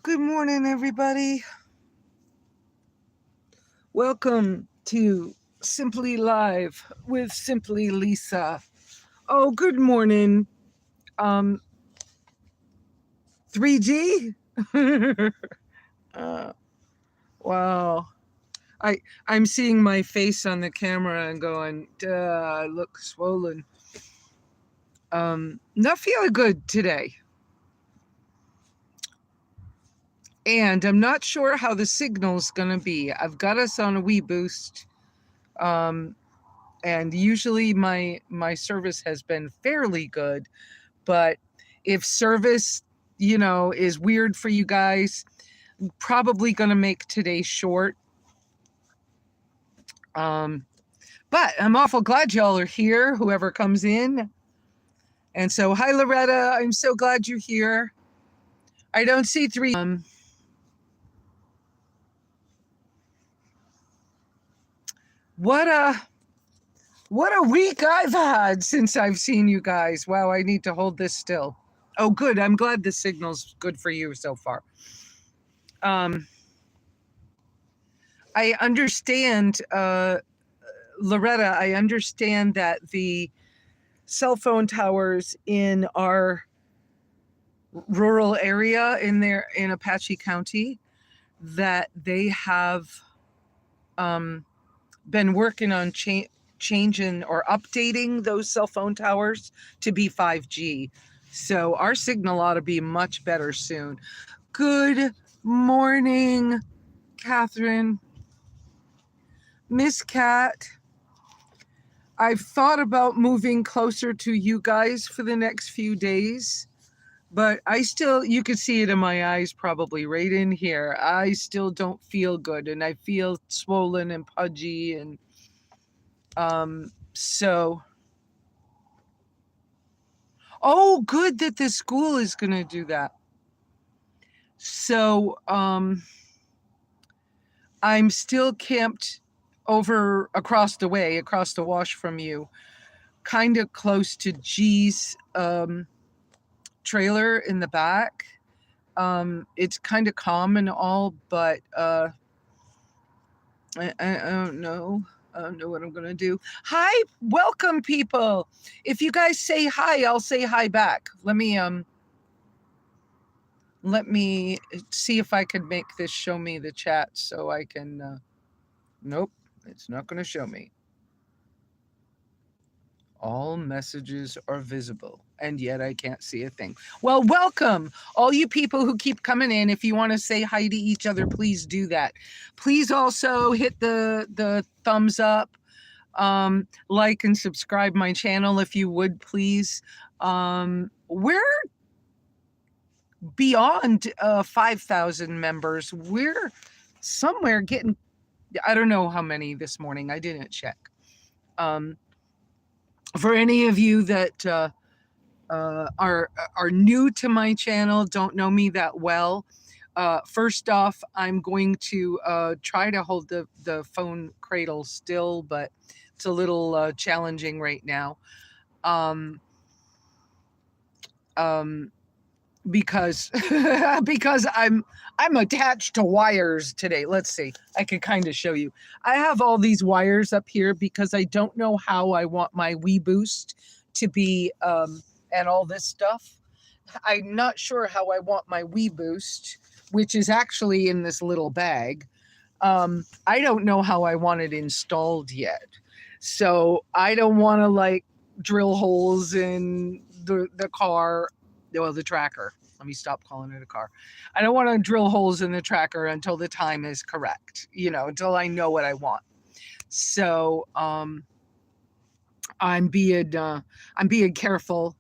Good morning, everybody. Welcome to Simply Live with SimplyLesa. Oh, good morning, 3G. uh, wow. I'm seeing my face on the camera and going, duh, I look swollen. Not feeling good today. And I'm not sure how the signal's gonna be. I've got us on a wee boost. And usually my service has been fairly good, but if service is weird for you guys, I'm probably gonna make today short. But I'm awful glad y'all are here, whoever comes in. And so hi Loretta, I'm so glad you're here. I don't see three. What a week I've had since I've seen you guys. Wow, I need to hold this still. Oh, good. I'm glad the signal's good for you so far. I understand, Loretta, I understand that the cell phone towers in our rural area in Apache County, that they have been working on changing or updating those cell phone towers to be 5G. So our signal ought to be much better soon. Good morning, Catherine. Miss Cat, I've thought about moving closer to you guys for the next few days, but you can see it in my eyes probably right in here. I still don't feel good and I feel swollen and pudgy, and oh, good that the school is going to do that. So I'm still camped over across the wash from you, kind of close to G's trailer in the back. It's kind of calm and all, but I don't know. I don't know what I'm gonna do. Hi, welcome people. If you guys say hi, I'll say hi back. Let me see if I could make this show me the chat so I can. Nope, it's not gonna show me. All messages are visible, and yet I can't see a thing. Well, welcome, all you people who keep coming in. If you want to say hi to each other, please do that. Please also hit the thumbs up, like and subscribe my channel if you would, please. We're beyond 5,000 members. We're somewhere getting, I don't know how many this morning. I didn't check. For any of you that are new to my channel, don't know me that well, first off, I'm going to try to hold the phone cradle still, but it's a little challenging right now. Because I'm attached to wires today. Let's see. I could kind of show you. I have all these wires up here because I don't know how I want my Wii Boost to be and all this stuff. I'm not sure how I want my Wii Boost, which is actually in this little bag. I don't know how I want it installed yet. So I don't want to like drill holes in the car. Well, the tracker. Let me stop calling it a car. I don't want to drill holes in the tracker until the time is correct, until I know what I want. So I'm being careful.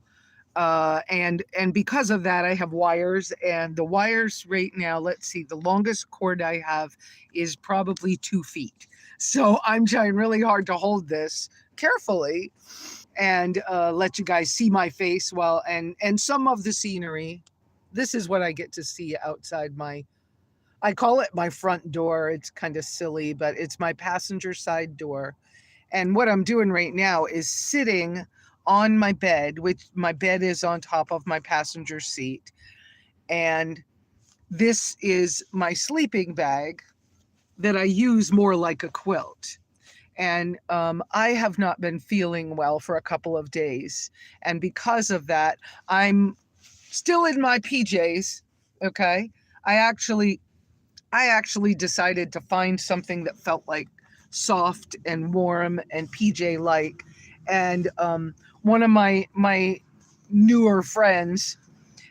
And because of that, I have wires, and the wires right now, let's see, the longest cord I have is probably 2 feet. So I'm trying really hard to hold this carefully and let you guys see my face and some of the scenery. This is what I get to see outside I call it my front door. It's kind of silly, but it's my passenger side door. And what I'm doing right now is sitting on my bed, which my bed is on top of my passenger seat. And this is my sleeping bag that I use more like a quilt. And I have not been feeling well for a couple of days. And because of that, I'm still in my PJs. Okay. I actually decided to find something that felt like soft and warm and PJ like. And one of my newer friends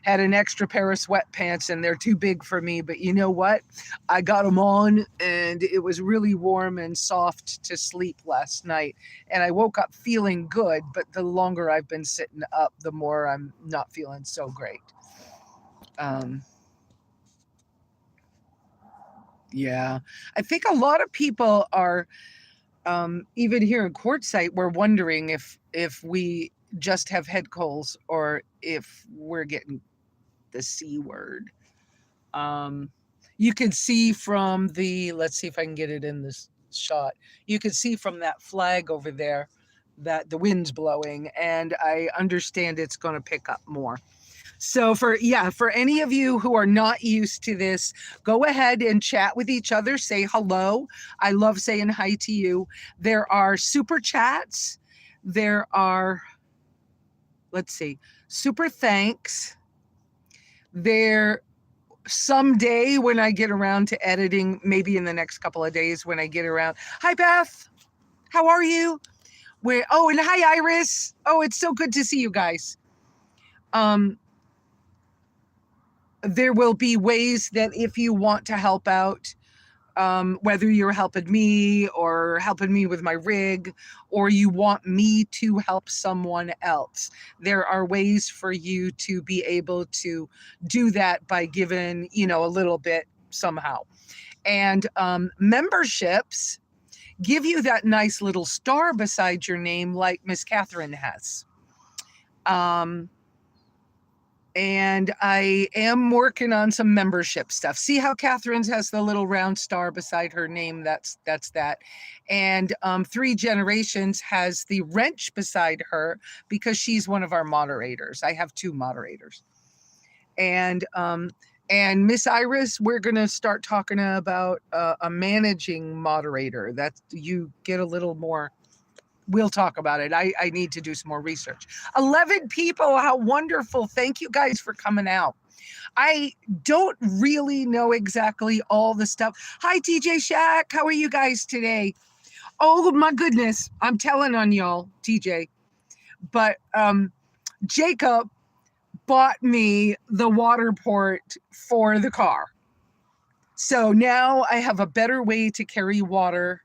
had an extra pair of sweatpants and they're too big for me, but you know what? I got them on and it was really warm and soft to sleep last night. And I woke up feeling good, but the longer I've been sitting up, the more I'm not feeling so great. Yeah, I think a lot of people are, even here in Quartzsite, we're wondering if we just have head colds or if we're getting the C word. You can see from the, let's see if I can get it in this shot. You can see from that flag over there that the wind's blowing, and I understand it's going to pick up more. So for any of you who are not used to this, go ahead and chat with each other, say hello. I love saying hi to you. There are super chats. There are, let's see, super thanks. There, someday when I get around to editing, maybe in the next couple of days when I get around. Hi, Beth. How are you? Oh, and hi, Iris. Oh, it's so good to see you guys. There will be ways that if you want to help out, whether you're helping me or helping me with my rig, or you want me to help someone else, there are ways for you to be able to do that by giving, a little bit somehow. And memberships give you that nice little star beside your name like Miss Catherine has. And I am working on some membership stuff. See how Catherine's has the little round star beside her name? That's that. And 3 Generations has the wrench beside her because she's one of our moderators. I have 2 moderators. And Miss Iris, we're going to start talking about a managing moderator. That you get a little more. We'll talk about it. I need to do some more research. 11 people. How wonderful. Thank you guys for coming out. I don't really know exactly all the stuff. Hi, TJ Shack. How are you guys today? Oh, my goodness. I'm telling on y'all, TJ. But Jacob bought me the water port for the car. So now I have a better way to carry water.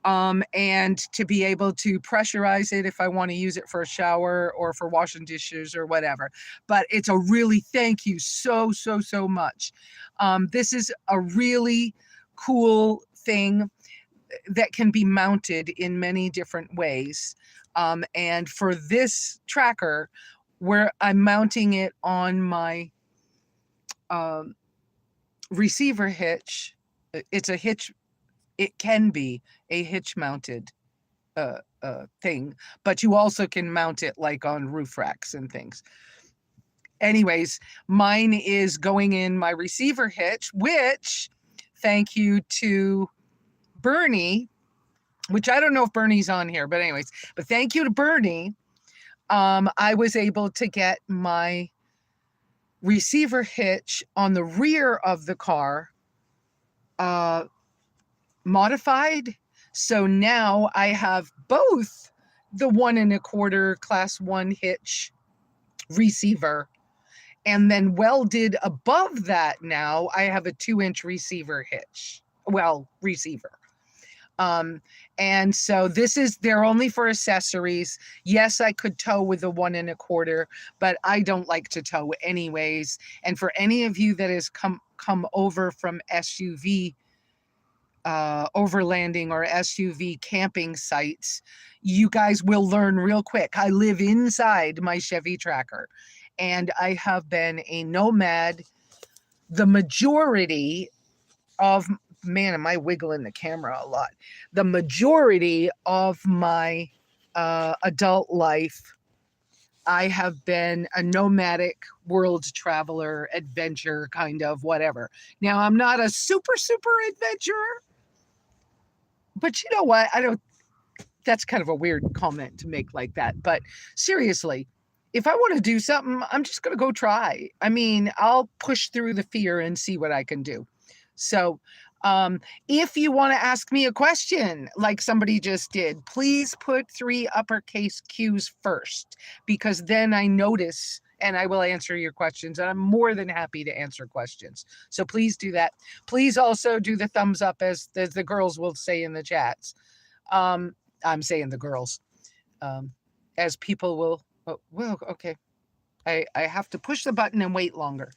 And to be able to pressurize it if I want to use it for a shower or for washing dishes or whatever. But it's a really, thank you so much. This is a really cool thing that can be mounted in many different ways. And for this tracker, where I'm mounting it on my receiver hitch, it's a hitch. It can be a hitch mounted thing, but you also can mount it like on roof racks and things. Anyways, mine is going in my receiver hitch, which thank you to Bernie, which I don't know if Bernie's on here, but anyways, but thank you to Bernie. I was able to get my receiver hitch on the rear of the car modified. So now I have both the 1 1/4 class 1 hitch receiver, and then welded above that now I have a 2-inch receiver hitch. Well, receiver. And so they're only for accessories. Yes, I could tow with the 1 1/4, but I don't like to tow anyways. And for any of you that has come over from SUV overlanding or SUV camping sites, you guys will learn real quick. I live inside my Chevy Tracker, and I have been a nomad the majority of, man, am I wiggling the camera a lot? The majority of my adult life. I have been a nomadic world traveler, adventure, kind of whatever. Now, I'm not a super adventurer, but you know what? I don't, that's kind of a weird comment to make like that. But seriously, if I want to do something, I'm just going to go try. I mean, I'll push through the fear and see what I can do. So, if you want to ask me a question like somebody just did, please put 3 uppercase Q's first, because then I notice and I will answer your questions. And I'm more than happy to answer questions. So please do that. Please also do the thumbs up, as the girls will say in the chats. I'm saying the girls, as people will, oh, well, okay. I have to push the button and wait longer.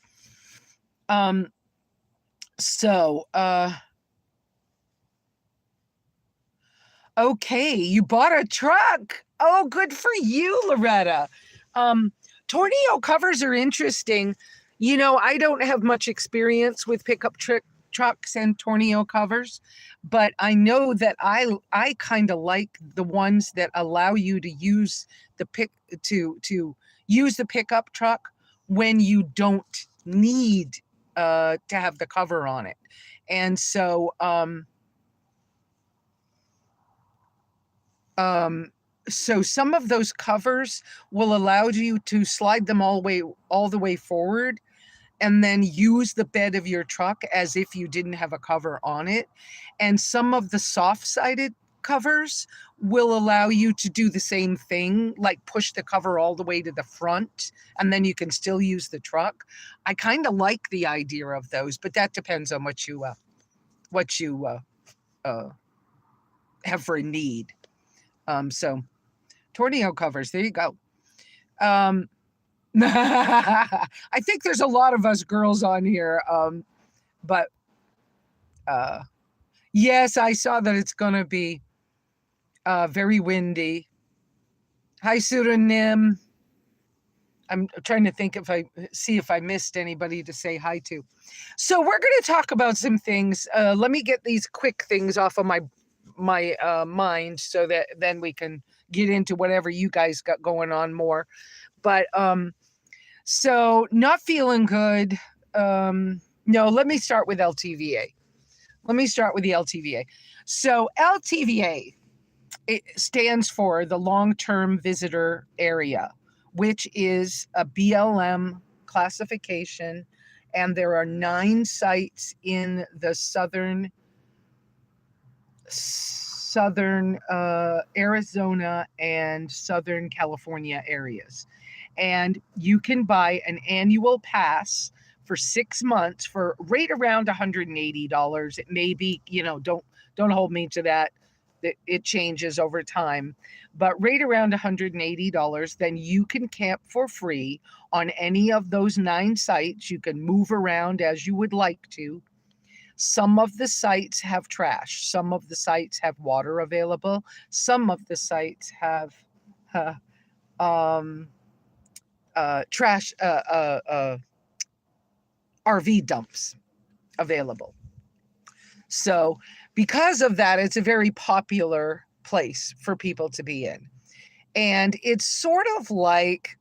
Okay, you bought a truck. Oh, good for you, Loretta. Tornado covers are interesting. You know, I don't have much experience with pickup trucks and tornado covers, but I know that I kind of like the ones that allow you to use the use the pickup truck when you don't need to have the cover on it. And so so some of those covers will allow you to slide them all the way forward and then use the bed of your truck as if you didn't have a cover on it. And some of the soft-sided covers will allow you to do the same thing, like push the cover all the way to the front, and then you can still use the truck. I kind of like the idea of those, but that depends on what you have for a need. So tornado covers, there you go. I think there's a lot of us girls on here, but yes, I saw that it's going to be very windy. Hi, pseudonym. I'm trying to think see if I missed anybody to say hi to. So we're going to talk about some things. Let me get these quick things off of my mind so that then we can get into whatever you guys got going on more. But so not feeling good. No, let me start with LTVA. Let me start with the LTVA. So LTVA, it stands for the long-term visitor area, which is a BLM classification. And there are 9 sites in the southern Arizona and Southern California areas. And you can buy an annual pass for 6 months for right around $180. It may be, don't hold me to that. It changes over time, but right around $180. Then you can camp for free on any of those 9 sites. You can move around as you would like to. Some of the sites have trash. Some of the sites have water available. Some of the sites have trash, RV dumps available. So because of that, it's a very popular place for people to be in. And it's sort of like,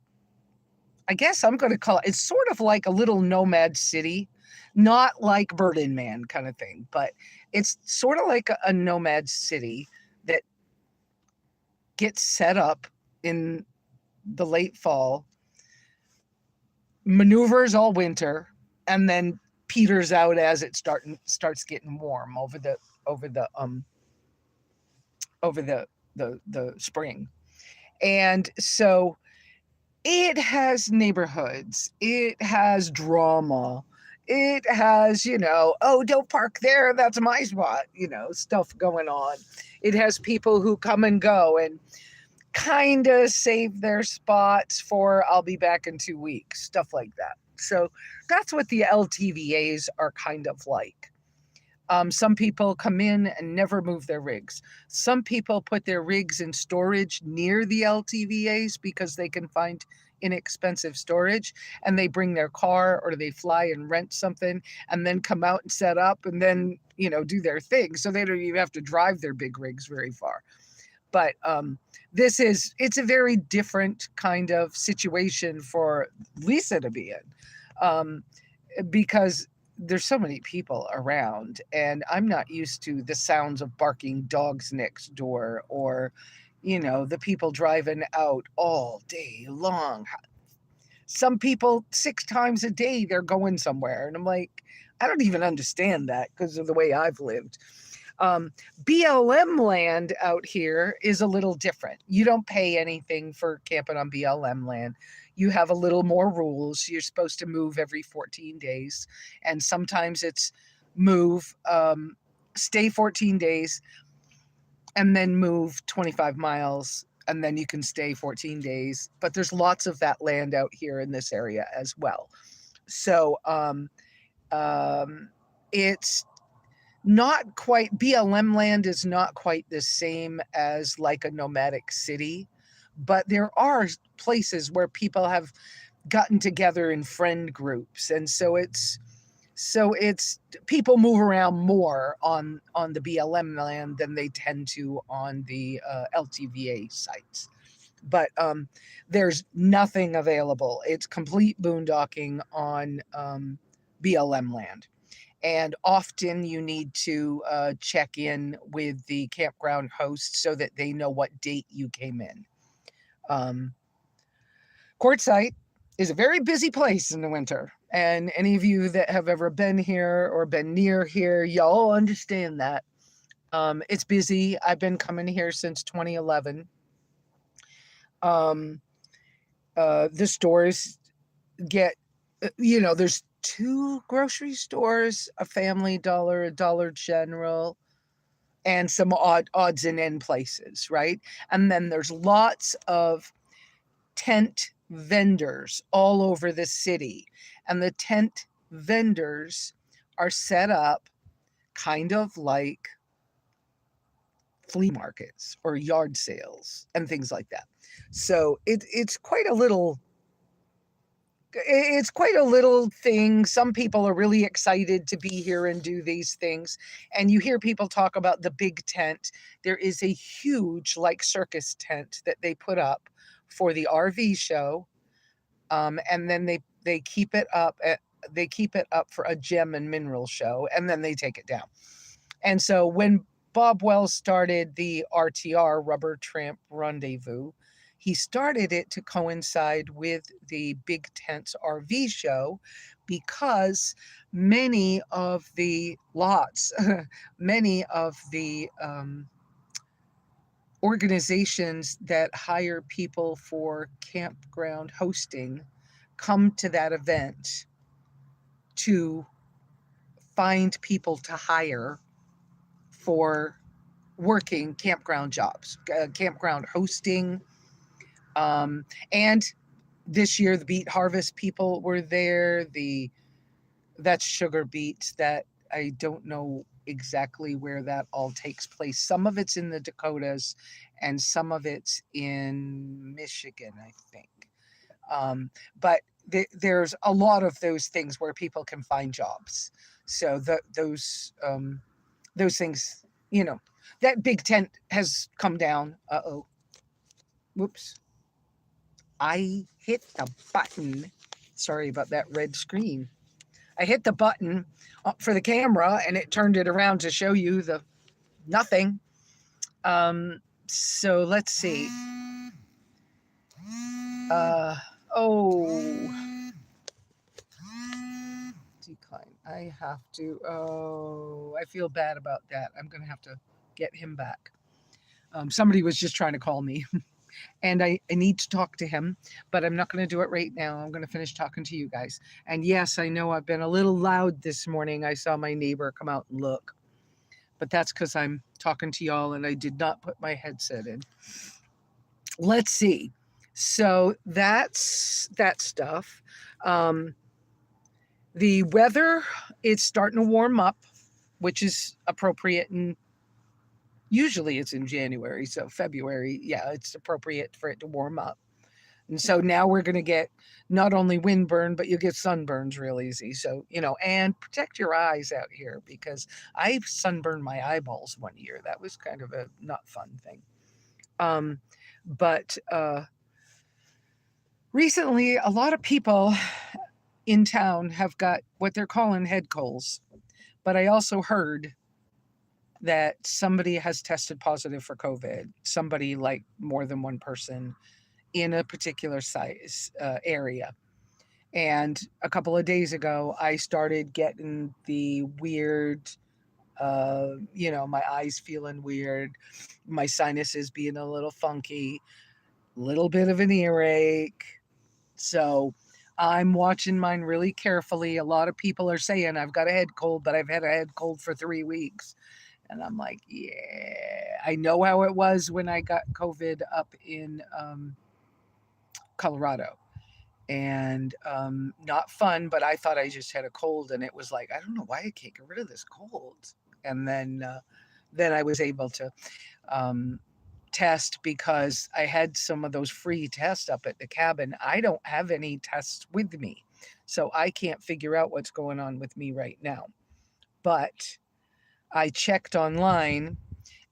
I guess I'm going to call it, it's sort of like a little nomad city. Not like Burden Man kind of thing, but it's sort of like a nomad city that gets set up in the late fall, maneuvers all winter, and then peters out as it starts getting warm over the spring. And so it has neighborhoods, it has drama. It has, oh, don't park there, that's my spot, stuff going on. It has people who come and go and kind of save their spots for I'll be back in 2 weeks, stuff like that. So that's what the LTVAs are kind of like. Some people come in and never move their rigs. Some people put their rigs in storage near the LTVAs because they can find inexpensive storage, and they bring their car or they fly and rent something and then come out and set up and then, do their thing. So they don't even have to drive their big rigs very far. But it's a very different kind of situation for Lesa to be in, because there's so many people around, and I'm not used to the sounds of barking dogs next door, or the people driving out all day long. Some people 6 times a day they're going somewhere, and I'm like, I don't even understand that because of the way I've lived. BLM land out here is a little different. You don't pay anything for camping on BLM land. You have a little more rules. You're supposed to move every 14 days, and sometimes it's move, stay 14 days, and then move 25 miles, and then you can stay 14 days. But there's lots of that land out here in this area as well. So it's not quite, BLM land is not quite the same as like a nomadic city, but there are places where people have gotten together in friend groups, and so it's people move around more on the BLM land than they tend to on the LTVA sites. But there's nothing available. It's complete boondocking on BLM land. And often you need to check in with the campground host so that they know what date you came in. Quartzsite is a very busy place in the winter. And any of you that have ever been here or been near here, y'all understand that. It's busy. I've been coming here since 2011. The stores get, there's 2 grocery stores, a Family Dollar, a Dollar General, and some odds and end places, right? And then there's lots of tent vendors all over the city. And the tent vendors are set up kind of like flea markets or yard sales and things like that. So it's quite a little thing. Some people are really excited to be here and do these things. And you hear people talk about the big tent. There is a huge like circus tent that they put up for the RV show. And then they keep it up for a gem and mineral show, and then they take it down. And so when Bob Wells started the RTR, Rubber Tramp Rendezvous, he started it to coincide with the Big Tents RV show, because many of the lots, many of the organizations that hire people for campground hosting come to that event to find people to hire for working campground jobs, campground hosting. And this year the beet harvest people were there. That's sugar beets. That I don't know exactly where that all takes place. Some of it's in the Dakotas and some of it's in Michigan, I think. But there's a lot of those things where people can find jobs. So those things, that big tent has come down. Uh-oh. Whoops. I hit the button. Sorry about that red screen. I hit the button for the camera and it turned it around to show you the nothing. So let's see. Decline. I feel bad about that. I'm going to have to get him back. Somebody was just trying to call me. And I need to talk to him, but I'm not going to do it right now. I'm going to finish talking to you guys. And yes, I know I've been a little loud this morning. I saw my neighbor come out and look, but that's because I'm talking to y'all and I did not put my headset in. Let's see. So that's that stuff. The weather, it's starting to warm up, which is appropriate, and usually it's in January. So February, yeah, it's appropriate for it to warm up. And so now we're going to get not only windburn, but you'll get sunburns real easy. So, and protect your eyes out here, because I sunburned my eyeballs one year. That was kind of a not fun thing. But recently, a lot of people in town have got what they're calling head colds. But I also heard that somebody has tested positive for COVID, somebody like more than one person in a particular size area. And a couple of days ago, I started getting the weird, my eyes feeling weird, my sinuses being a little funky, little bit of an earache. So I'm watching mine really carefully. A lot of people are saying I've got a head cold, but I've had a head cold for 3 weeks. And I'm like, yeah, I know how it was when I got COVID up in Colorado. And not fun, but I thought I just had a cold, and it was like, I don't know why I can't get rid of this cold. And then I was able to test because I had some of those free tests up at the cabin. I don't have any tests with me, so I can't figure out what's going on with me right now. But I checked online,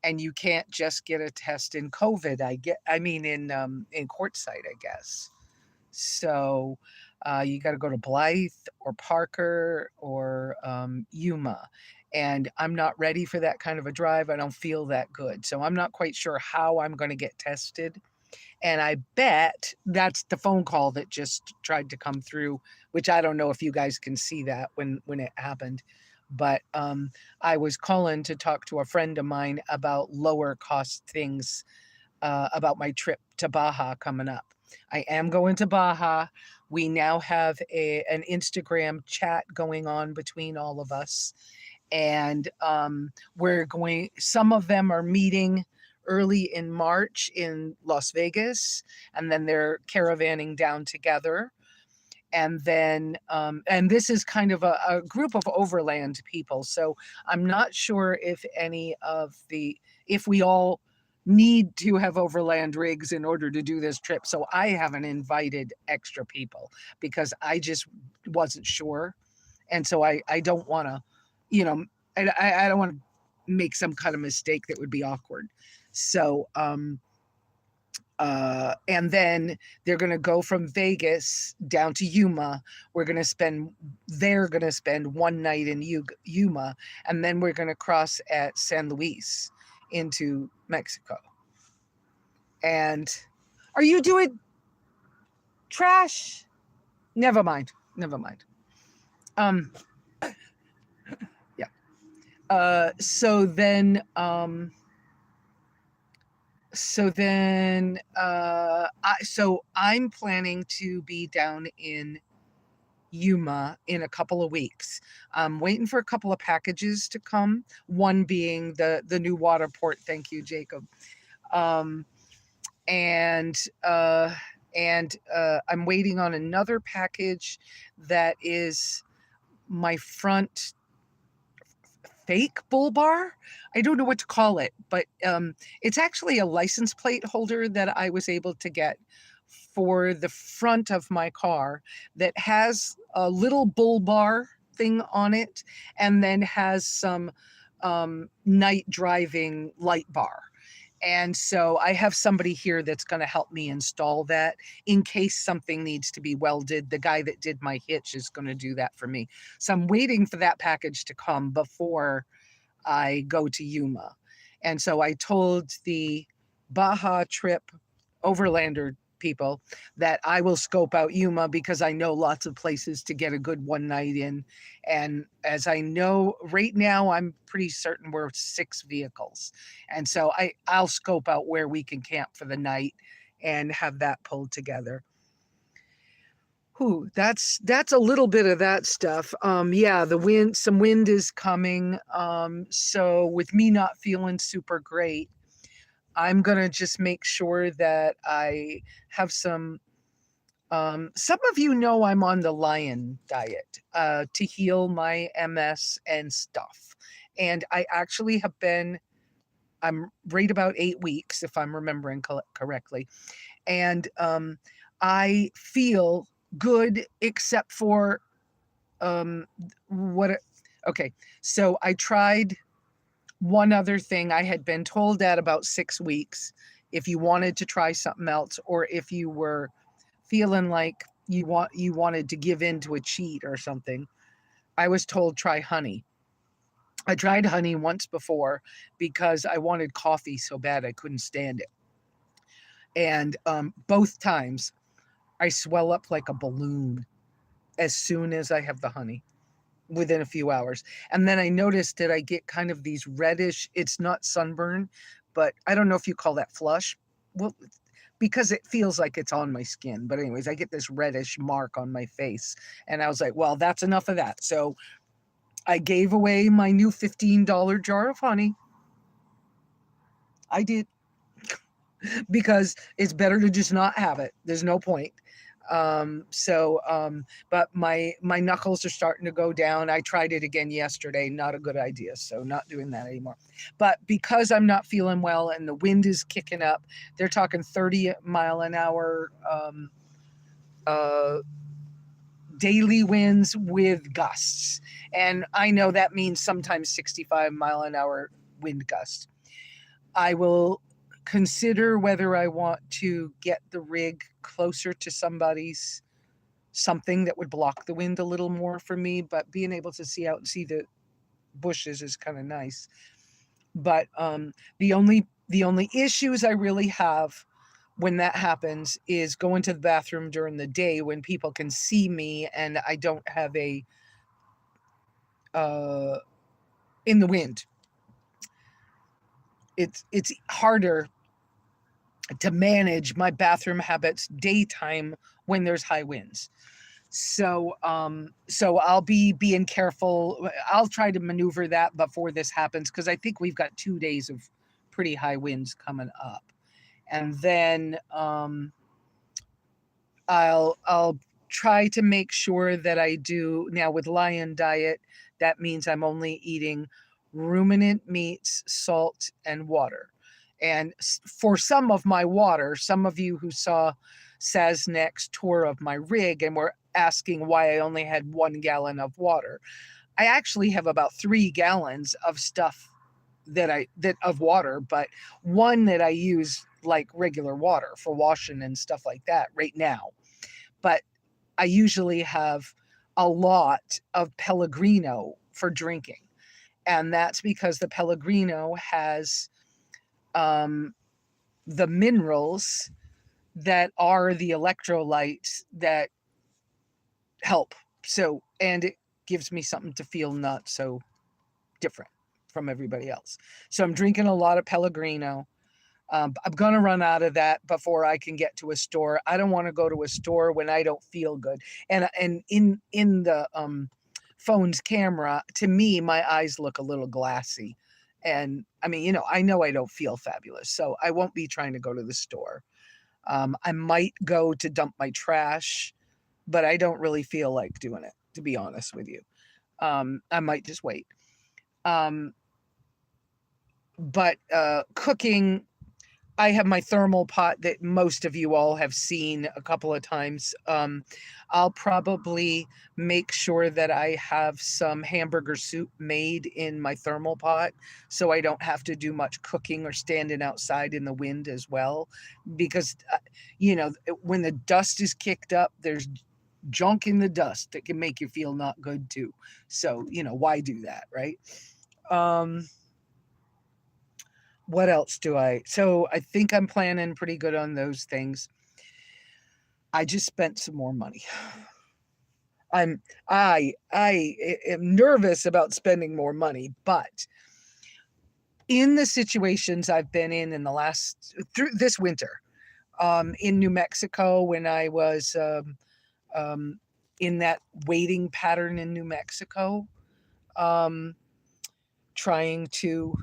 and you can't just get a test in COVID. In Quartzsite, I guess. So you got to go to Blythe or Parker or Yuma. And I'm not ready for that kind of a drive. I don't feel that good. So I'm not quite sure how I'm going to get tested. And I bet that's the phone call that just tried to come through, which I don't know if you guys can see that when it happened. But I was calling to talk to a friend of mine about lower cost things about my trip to Baja coming up. I am going to Baja. We now have an Instagram chat going on between all of us. And some of them are meeting early in March in Las Vegas, and then they're caravanning down together. And then, and this is kind of a group of overland people. So I'm not sure if we all need to have overland rigs in order to do this trip. So I haven't invited extra people because I just wasn't sure. And so I don't want to, I don't want to make some kind of mistake that would be awkward. So, and then they're going to go from Vegas down to Yuma. They're going to spend one night in Yuma, and then we're going to cross at San Luis into Mexico. And are you doing trash? Never mind. Yeah. So I'm planning to be down in Yuma in a couple of weeks. I'm waiting for a couple of packages to come. One being the new water port. Thank you, Jacob. And I'm waiting on another package that is my front fake bull bar. I don't know what to call it, but it's actually a license plate holder that I was able to get for the front of my car that has a little bull bar thing on it, and then has some night driving light bar. And so I have somebody here that's going to help me install that in case something needs to be welded. The guy that did my hitch is going to do that for me. So I'm waiting for that package to come before I go to Yuma. And so I told the Baja trip overlander people that I will scope out Yuma because I know lots of places to get a good one night in. And as I know right now, I'm pretty certain we're 6 vehicles. And so I'll scope out where we can camp for the night and have that pulled together. That's a little bit of that stuff. Yeah, some wind is coming. So with me not feeling super great, I'm going to just make sure that I have some of you know I'm on the lion diet to heal my MS and stuff. And I actually I'm right about 8 weeks, if I'm remembering correctly. And I feel good except for okay. So I tried one other thing. I had been told at about 6 weeks if you wanted to try something else, or if you were feeling like you wanted to give in to a cheat or something, I was told try honey. I tried honey once before because I wanted coffee so bad I couldn't stand it. And both times I swell up like a balloon as soon as I have the honey, within a few hours. And then I noticed that I get kind of these reddish, it's not sunburn, but I don't know if you call that flush. Well, because it feels like it's on my skin. But anyways, I get this reddish mark on my face. And I was like, well, that's enough of that. So I gave away my new $15 jar of honey. I did, because it's better to just not have it. There's no point. But my knuckles are starting to go down. I tried it again yesterday. Not a good idea. So not doing that anymore. But because I'm not feeling well and the wind is kicking up, they're talking 30-mile-an-hour daily winds with gusts. And I know that means sometimes 65-mile-an-hour wind gusts. I will consider whether I want to get the rig closer to something that would block the wind a little more for me, but being able to see out and see the bushes is kind of nice. But the only issues I really have when that happens is going to the bathroom during the day when people can see me and I don't have a in the wind. It's harder to manage my bathroom habits daytime when there's high winds. So I'll be being careful. I'll try to maneuver that before this happens, because I think we've got 2 days of pretty high winds coming up. And then I'll try to make sure that I do now with lion diet. That means I'm only eating ruminant meats, salt, and water. And for some of my water, some of you who saw Saznek's tour of my rig and were asking why I only had 1 gallon of water, I actually have about 3 gallons of stuff of water, but one that I use like regular water for washing and stuff like that right now. But I usually have a lot of Pellegrino for drinking. And that's because the Pellegrino has the minerals that are the electrolytes that help. So, and it gives me something to feel not so different from everybody else. So I'm drinking a lot of Pellegrino. I'm going to run out of that before I can get to a store. I don't want to go to a store when I don't feel good. And in the phone's camera, to me, my eyes look a little glassy. And I mean, I know I don't feel fabulous, so I won't be trying to go to the store. I might go to dump my trash, but I don't really feel like doing it, to be honest with you. I might just wait. But cooking, I have my thermal pot that most of you all have seen a couple of times. I'll probably make sure that I have some hamburger soup made in my thermal pot, so I don't have to do much cooking or standing outside in the wind as well. Because, when the dust is kicked up, there's junk in the dust that can make you feel not good too. So, why do that, right? What else so I think I'm planning pretty good on those things. I just spent some more money. I am nervous about spending more money, but in the situations I've been in through this winter, in New Mexico, when I was in that waiting pattern in New Mexico, trying to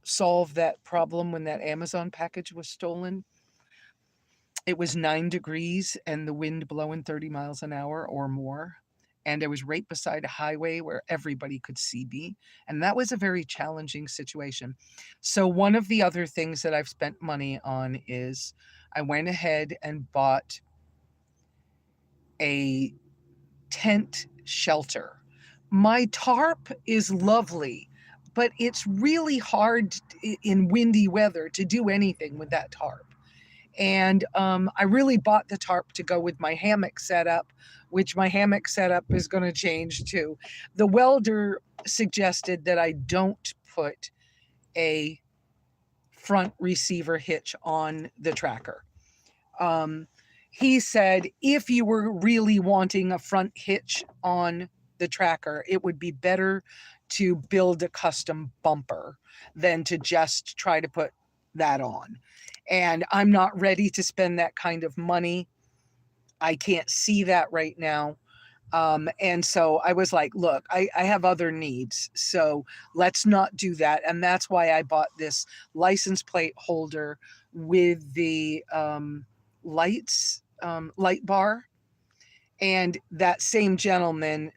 solve that problem when that Amazon package was stolen. It was 9 degrees and the wind blowing 30 miles an hour or more. And I was right beside a highway where everybody could see me. And that was a very challenging situation. So one of the other things that I've spent money on is I went ahead and bought a tent shelter. My tarp is lovely, but it's really hard in windy weather to do anything with that tarp. And I really bought the tarp to go with my hammock setup, which my hammock setup is going to change too. The welder suggested that I don't put a front receiver hitch on the tracker. He said if you were really wanting a front hitch on the tracker, it would be better to build a custom bumper than to just try to put that on. And I'm not ready to spend that kind of money. I can't see that right now. And so I was like, look, I have other needs, so let's not do that. And that's why I bought this license plate holder with the light bar. And that same gentleman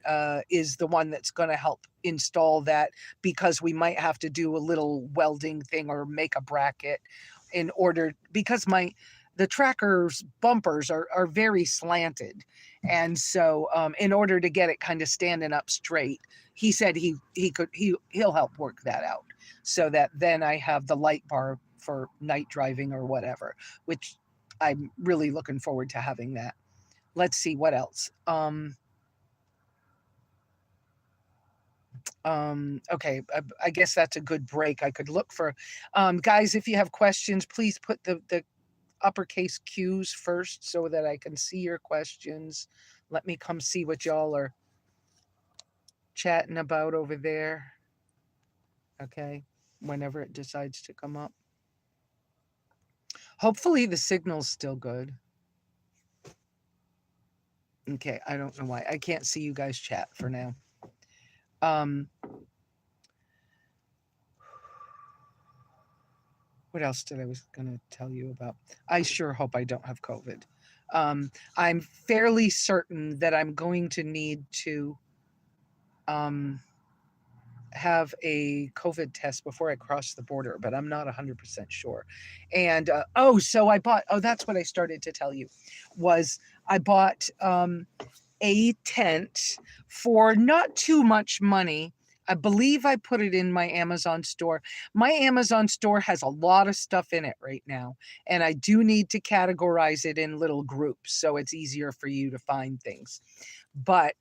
is the one that's going to help install that, because we might have to do a little welding thing or make a bracket in order, because the tracker's bumpers are very slanted. And so in order to get it kind of standing up straight, he said he'll help work that out, so that then I have the light bar for night driving or whatever, which I'm really looking forward to having that. Let's see what else. Okay, I guess that's a good break. I could look for, guys, if you have questions, please put the uppercase Q's first so that I can see your questions. Let me come see what y'all are chatting about over there. Okay, whenever it decides to come up. Hopefully the signal's still good. Okay, I don't know why. I can't see you guys chat for now. What else did I was going to tell you about? I sure hope I don't have COVID. I'm fairly certain that I'm going to need to have a COVID test before I cross the border, but I'm not 100% sure. And that's what I started to tell you, was I bought a tent for not too much money. I believe I put it in my Amazon store. My Amazon store has a lot of stuff in it right now, and I do need to categorize it in little groups so it's easier for you to find things. But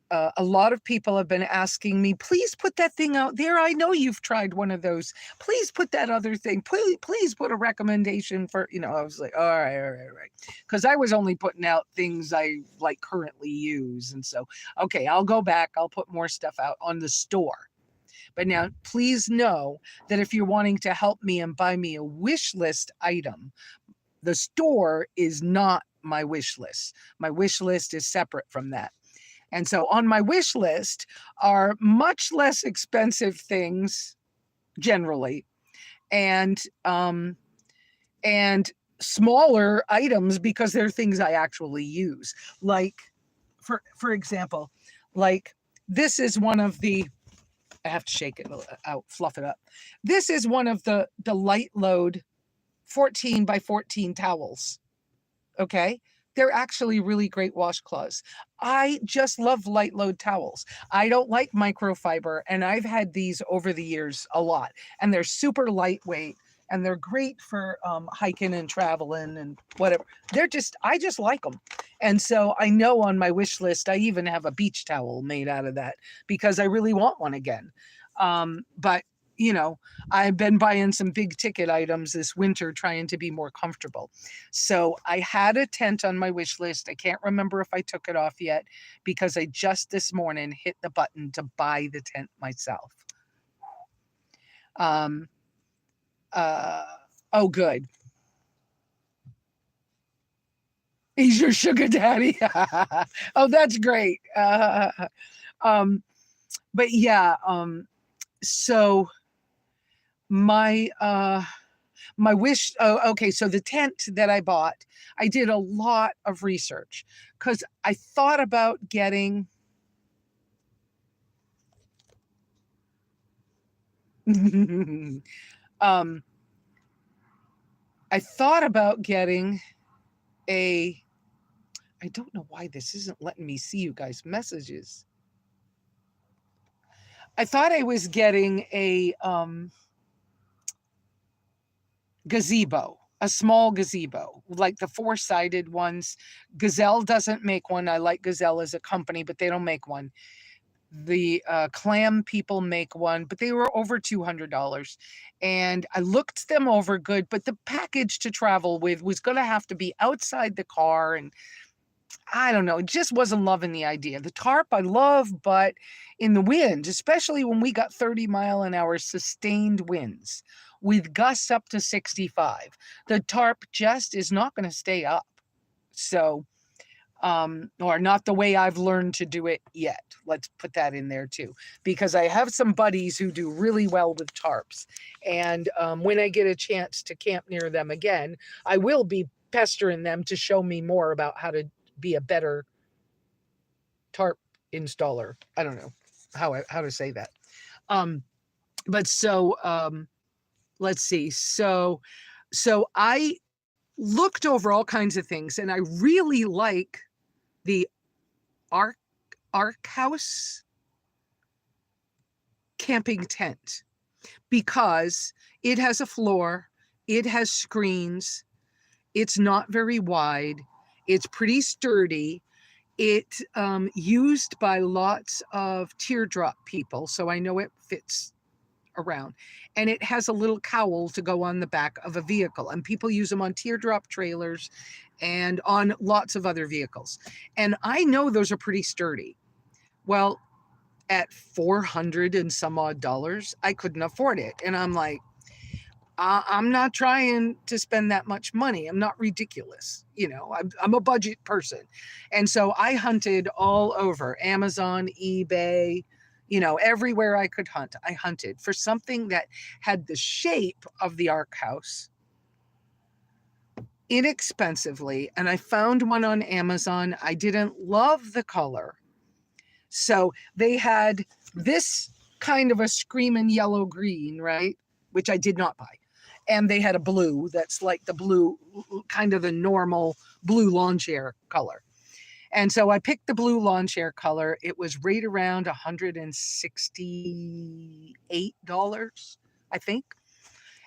a lot of people have been asking me, please put that thing out there. I know you've tried one of those. Please put that other thing. Please put a recommendation for, I was like, all right. Because I was only putting out things I like currently use. And so, okay, I'll go back. I'll put more stuff out on the store. But now please know that if you're wanting to help me and buy me a wish list item, the store is not my wish list. My wish list is separate from that. And so on my wish list are much less expensive things generally, and smaller items because they're things I actually use. Like, for example, like this is one of the, I have to shake it out, fluff it up. This is one of the light load 14 by 14 towels. Okay. They're actually really great washcloths. I just love light load towels. I don't like microfiber, and I've had these over the years a lot, and they're super lightweight, and they're great for hiking and traveling and whatever. I just like them. And so I know on my wish list, I even have a beach towel made out of that because I really want one again. But I've been buying some big ticket items this winter trying to be more comfortable. So I had a tent on my wish list. I can't remember if I took it off yet because I just this morning hit the button to buy the tent myself. Oh, good. He's your sugar daddy. Oh, that's great. But yeah, so my wish, okay, so the tent that I bought, I did a lot of research because I thought about getting I don't know why this isn't letting me see you guys' messages. I thought I was getting a gazebo, a small gazebo, like the four-sided ones. Gazelle doesn't make one. I like Gazelle as a company, but they don't make one. The clam people make one, but they were over $200. And I looked them over good, but the package to travel with was going to have to be outside the car. And I don't know, just wasn't loving the idea. The tarp I love, but in the wind, especially when we got 30-mile-an-hour sustained winds with gusts up to 65, the tarp just is not going to stay up. So, or not the way I've learned to do it yet. Let's put that in there too, because I have some buddies who do really well with tarps. And when I get a chance to camp near them again, I will be pestering them to show me more about how to be a better tarp installer. I don't know how to say that. But so let's see. So I looked over all kinds of things, and I really like the Ark House camping tent because it has a floor, it has screens, it's not very wide, it's pretty sturdy. It used by lots of teardrop people, so I know it fits around. And it has a little cowl to go on the back of a vehicle, and people use them on teardrop trailers and on lots of other vehicles. And I know those are pretty sturdy. Well, at $400 and some odd dollars, I couldn't afford it. And I'm like, I'm not trying to spend that much money. I'm not ridiculous. You know, I'm a budget person. And so I hunted all over Amazon, eBay, you know, everywhere I could hunt. I hunted for something that had the shape of the Ark House inexpensively. And I found one on Amazon. I didn't love the color. So they had this kind of a screaming yellow green, right? Which I did not buy. And they had a blue that's like the blue, kind of the normal blue lawn chair color. And so I picked the blue lawn chair color. It was right around $168, I think.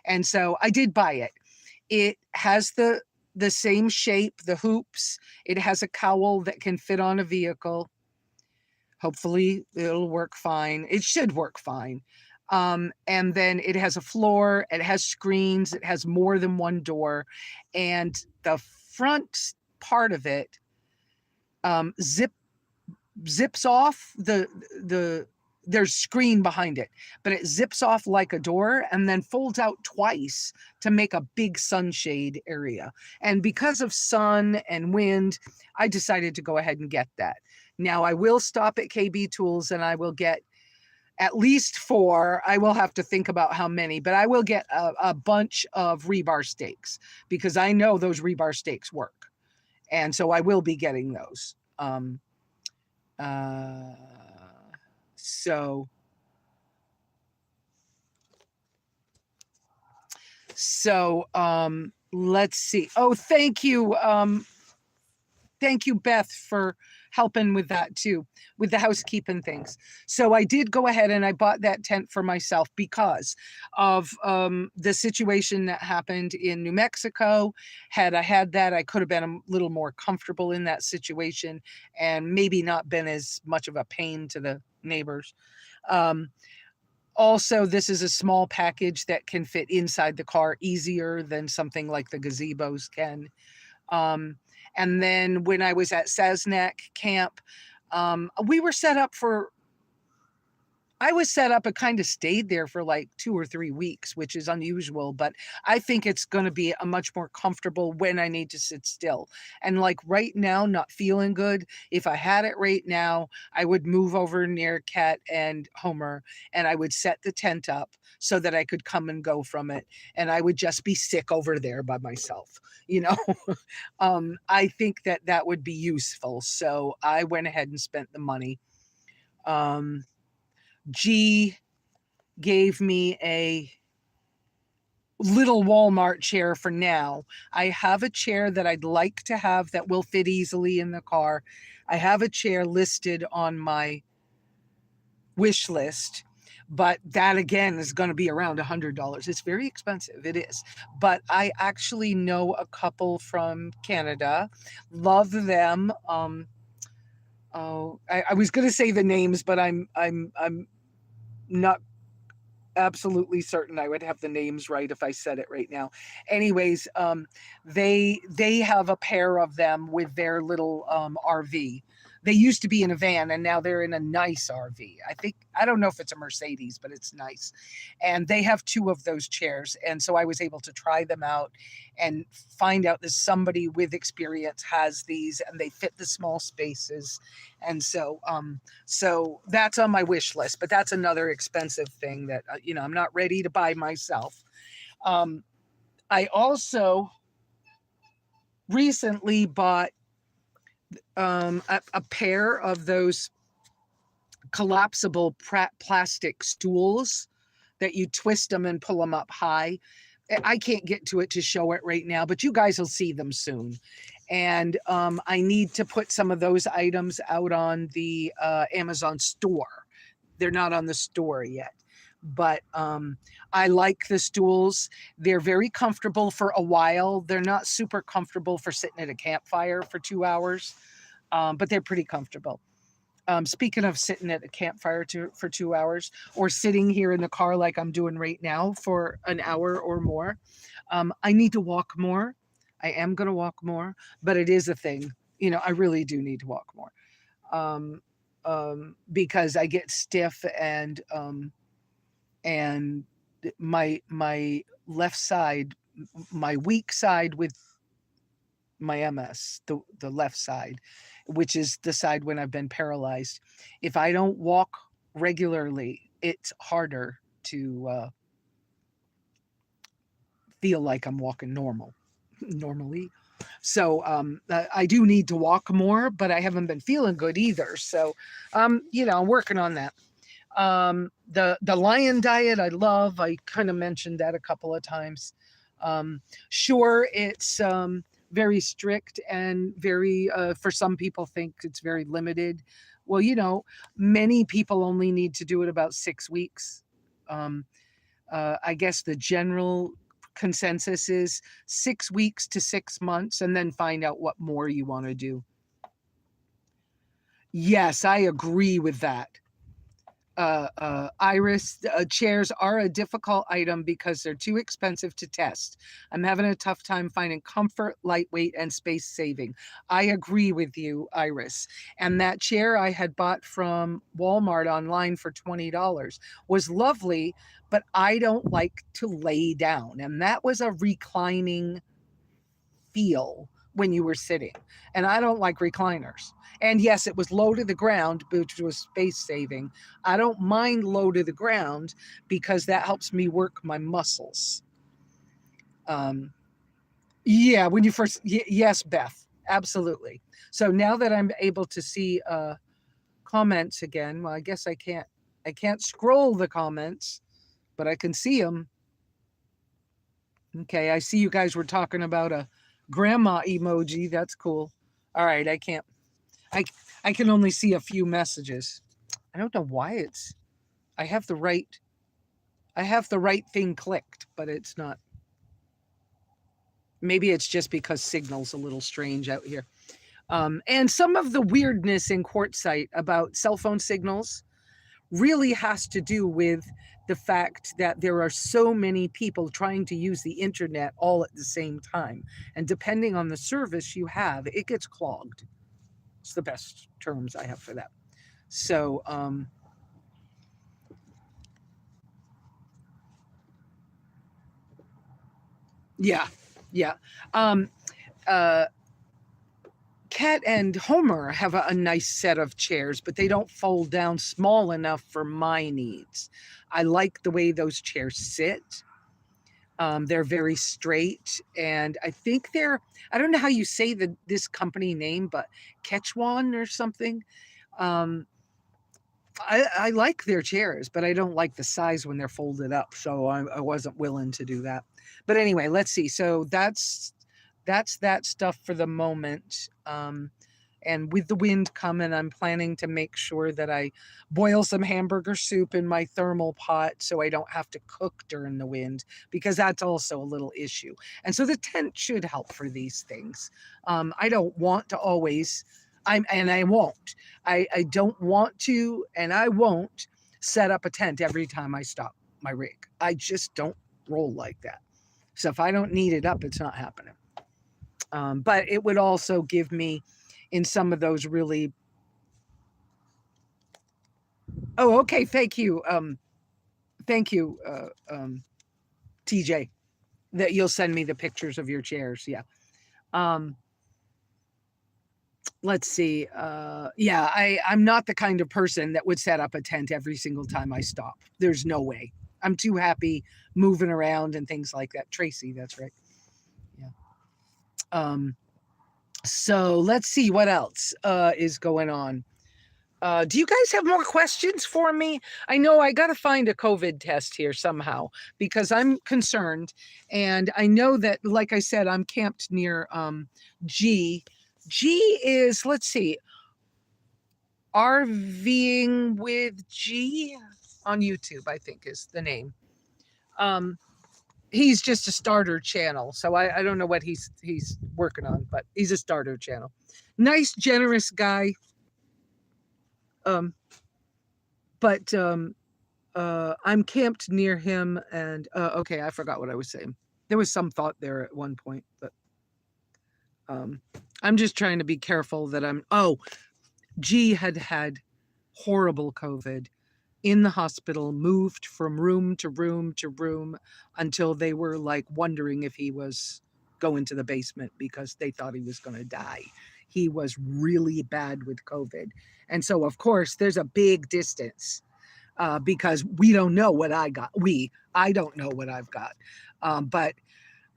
And so I did buy it. It has the same shape, the hoops. It has a cowl that can fit on a vehicle. Hopefully it'll work fine. It should work fine. And then it has a floor, it has screens, it has more than one door, and the front part of it zips off there's screen behind it, but it zips off like a door and then folds out twice to make a big sunshade area. And because of sun and wind, I decided to go ahead and get that. Now I will stop at KB Tools and I will get at least 4. I will have to think about how many, but I will get a bunch of rebar stakes because I know those rebar stakes work. And so I will be getting those. So let's see. Oh, thank you. Thank you, Beth, for helping with that too, with the housekeeping things. So I did go ahead and I bought that tent for myself because of the situation that happened in New Mexico. Had I had that, I could have been a little more comfortable in that situation and maybe not been as much of a pain to the neighbors. Also, this is a small package that can fit inside the car easier than something like the gazebos can. And then when I was at Sasnak camp, we were set up for, I was set up and kind of stayed there for like 2 or 3 weeks, which is unusual, but I think it's going to be a much more comfortable when I need to sit still. And like right now, not feeling good. If I had it right now, I would move over near Kat and Homer and I would set the tent up so that I could come and go from it. And I would just be sick over there by myself, you know. I think that that would be useful. So I went ahead and spent the money. G gave me a little Walmart chair for now. I have a chair that I'd like to have that will fit easily in the car. I have a chair listed on my wish list, but that again is going to be around $100. It's very expensive. It is. But I actually know a couple from Canada. Love them. I was going to say the names, but I'm not absolutely certain I would have the names right if I said it right now. Anyways, they have a pair of them with their little RV. They used to be in a van and now they're in a nice RV. I don't know if it's a Mercedes, but it's nice. And they have two of those chairs. And so I was able to try them out and find out that somebody with experience has these and they fit the small spaces. And so that's on my wish list, but that's another expensive thing that, I'm not ready to buy myself. I also recently bought a pair of those collapsible plastic stools that you twist them and pull them up high. I can't get to it to show it right now, but you guys will see them soon. And I need to put some of those items out on the Amazon store. They're not on the store yet. But I like the stools. They're very comfortable for a while. They're not super comfortable for sitting at a campfire for 2 hours, but they're pretty comfortable. Speaking of sitting at a campfire for 2 hours or sitting here in the car like I'm doing right now for an hour or more, I need to walk more. I am going to walk more, but it is a thing. I really do need to walk more because I get stiff and my left side, my weak side with my MS, the left side, which is the side when I've been paralyzed. If I don't walk regularly, it's harder to feel like I'm walking normally. So I do need to walk more, but I haven't been feeling good either. So, I'm working on that. The lion diet I love. I kind of mentioned that a couple of times. Sure, it's very strict and very, for some people think it's very limited. Well, many people only need to do it about 6 weeks. I guess the general consensus is 6 weeks to 6 months and then find out what more you want to do. Yes, I agree with that. Iris, chairs are a difficult item because they're too expensive to test. I'm having a tough time finding comfort, lightweight, and space saving. I agree with you, Iris. And that chair I had bought from Walmart online for $20 was lovely, but I don't like to lay down. And that was a reclining feel when you were sitting. And I don't like recliners. And yes, it was low to the ground, which was space saving. I don't mind low to the ground because that helps me work my muscles. Yeah, when you first, yes, Beth, absolutely. So now that I'm able to see comments again, well, I guess I can't scroll the comments, but I can see them. Okay, I see you guys were talking about a grandma emoji. That's cool. All right, I can only see a few messages. I don't know why I have the right thing clicked, but it's not. Maybe it's just because signal's a little strange out here. And some of the weirdness in Quartzsite about cell phone signals really has to do with the fact that there are so many people trying to use the internet all at the same time. And depending on the service you have, it gets clogged. It's the best terms I have for that. So, yeah. Kat and Homer have a nice set of chairs, but they don't fold down small enough for my needs. I like the way those chairs sit. They're very straight, and I think I don't know how you say this company name, but Quechuan or something. I like their chairs, but I don't like the size when they're folded up, so I wasn't willing to do that. But anyway, let's see. So that's that stuff for the moment. And with the wind coming, I'm planning to make sure that I boil some hamburger soup in my thermal pot so I don't have to cook during the wind, because that's also a little issue. And so the tent should help for these things. I don't want to always, I won't. I don't want to, and I won't set up a tent every time I stop my rig. I just don't roll like that. So if I don't need it up, it's not happening. But it would also give me, in some of those really, oh, okay, thank you, TJ, that you'll send me the pictures of your chairs. Yeah. Um, let's see. Yeah, I'm not the kind of person that would set up a tent every single time I stop. There's no way. I'm too happy moving around and things like that. Tracy, that's right. Yeah. So let's see what else is going on. Do you guys have more questions for me? I know I got to find a COVID test here somehow, because I'm concerned. And I know that, like I said, I'm camped near G. G is, let's see, RVing with G on YouTube, I think is the name. He's just a starter channel, so I don't know what he's working on, but he's a starter channel. Nice, generous guy. But I'm camped near him, and okay, I forgot what I was saying. There was some thought there at one point, but I'm just trying to be careful that I'm. Oh, G had horrible COVID in the hospital, moved from room to room to room until they were like wondering if he was going to the basement because they thought he was going to die. He was really bad with COVID. And so, of course, there's a big distance because we don't know what I got. I don't know what I've got. But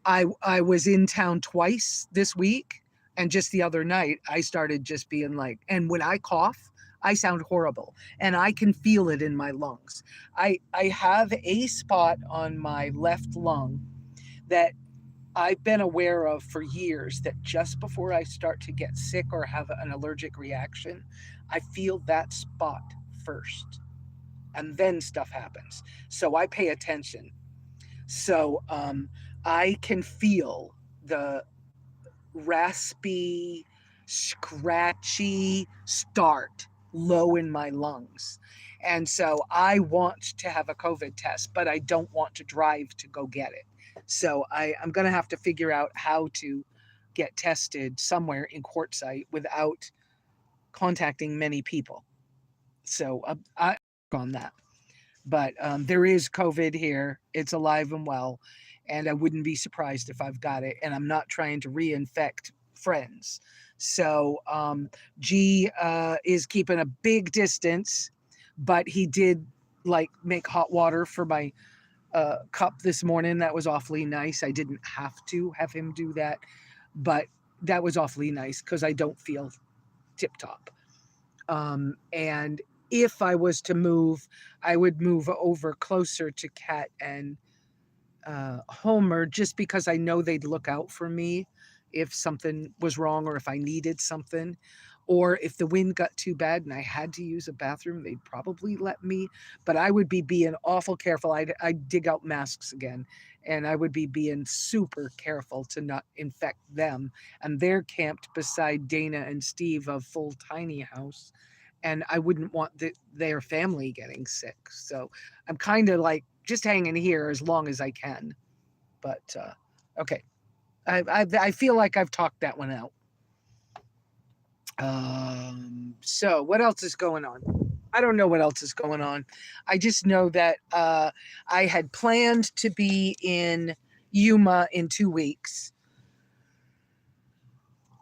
I was in town twice this week. And just the other night, I started just being like, and when I cough, I sound horrible and I can feel it in my lungs. I have a spot on my left lung that I've been aware of for years, that just before I start to get sick or have an allergic reaction, I feel that spot first and then stuff happens. So I pay attention. So I can feel the raspy, scratchy start low in my lungs. And so I want to have a COVID test, but I don't want to drive to go get it. So I'm going to have to figure out how to get tested somewhere in Quartzsite without contacting many people. So I work on that. But there is COVID here. It's alive and well. And I wouldn't be surprised if I've got it. And I'm not trying to reinfect friends. So G is keeping a big distance, but he did like make hot water for my cup this morning. That was awfully nice. I didn't have to have him do that, but that was awfully nice because I don't feel tip top. And if I was to move, I would move over closer to Kat and Homer, just because I know they'd look out for me if something was wrong or if I needed something, or if the wind got too bad and I had to use a bathroom, they'd probably let me, but I would be being awful careful. I'd dig out masks again, and I would be being super careful to not infect them. And they're camped beside Dana and Steve of Full Tiny House, and I wouldn't want their family getting sick. So I'm kind of like just hanging here as long as I can. But okay, I feel like I've talked that one out. So what else is going on? I don't know what else is going on. I just know that I had planned to be in Yuma in 2 weeks.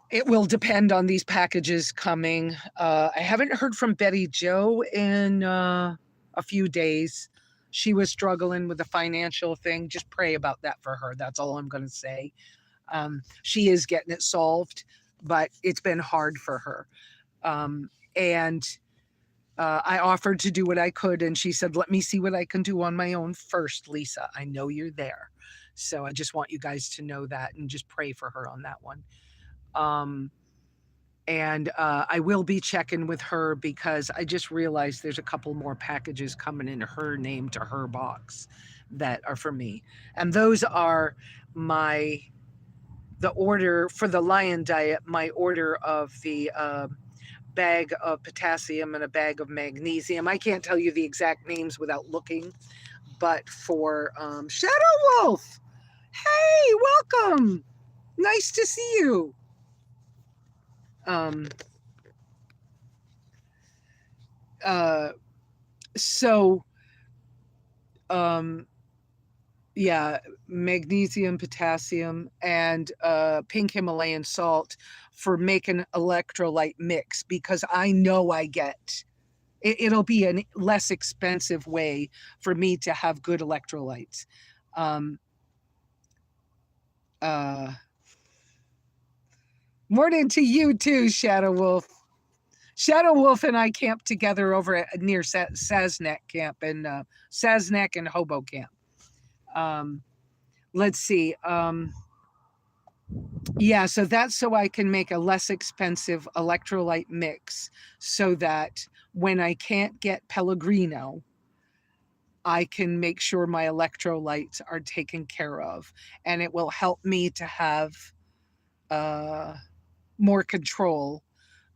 It will depend on these packages coming. I haven't heard from Betty Jo in a few days. She was struggling with the financial thing. Just pray about that for her. That's all I'm going to say. She is getting it solved, but it's been hard for her. And I offered to do what I could, and she said, let me see what I can do on my own first, Lesa. I know you're there. So I just want you guys to know that and just pray for her on that one. And I will be checking with her because I just realized there's a couple more packages coming in her name to her box that are for me. And those are the order for the lion diet, my order of the bag of potassium and a bag of magnesium. I can't tell you the exact names without looking, but for Shadow Wolf, hey, welcome. Nice to see you. So yeah, magnesium, potassium, and pink Himalayan salt for making electrolyte mix, because I know it'll be a less expensive way for me to have good electrolytes. Morning to you too, Shadow Wolf. Shadow Wolf and I camped together over near Sasnak camp and Sasnak and Hobo camp. Let's see. Yeah, so that's so I can make a less expensive electrolyte mix so that when I can't get Pellegrino, I can make sure my electrolytes are taken care of, and it will help me to have more control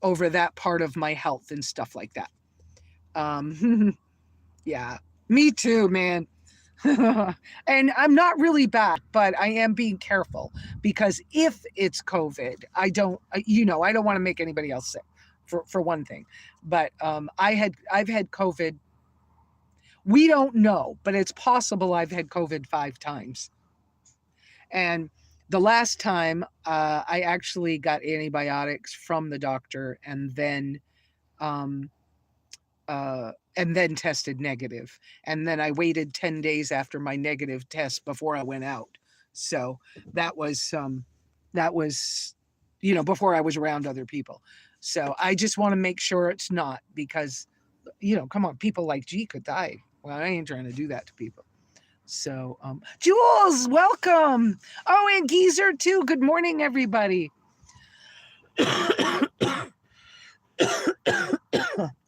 over that part of my health and stuff like that. Yeah, me too, man. And I'm not really bad, but I am being careful because if it's COVID, I don't want to make anybody else sick for one thing. But I've had COVID. We don't know, but it's possible I've had COVID 5 times. And the last time I actually got antibiotics from the doctor and then tested negative. And then I waited 10 days after my negative test before I went out. So that was, before I was around other people. So I just want to make sure it's not, because, come on, people like G could die. Well, I ain't trying to do that to people. So, Jules, welcome. Oh, and Geezer too. Good morning, everybody.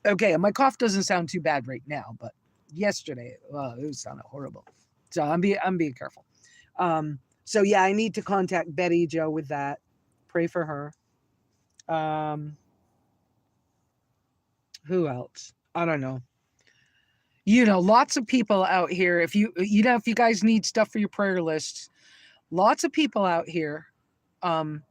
Okay, my cough doesn't sound too bad right now, but yesterday, it sounded horrible. So I'm being careful. So yeah, I need to contact Betty Jo with that. Pray for her. Who else? I don't know. Lots of people out here. If you guys need stuff for your prayer lists, lots of people out here come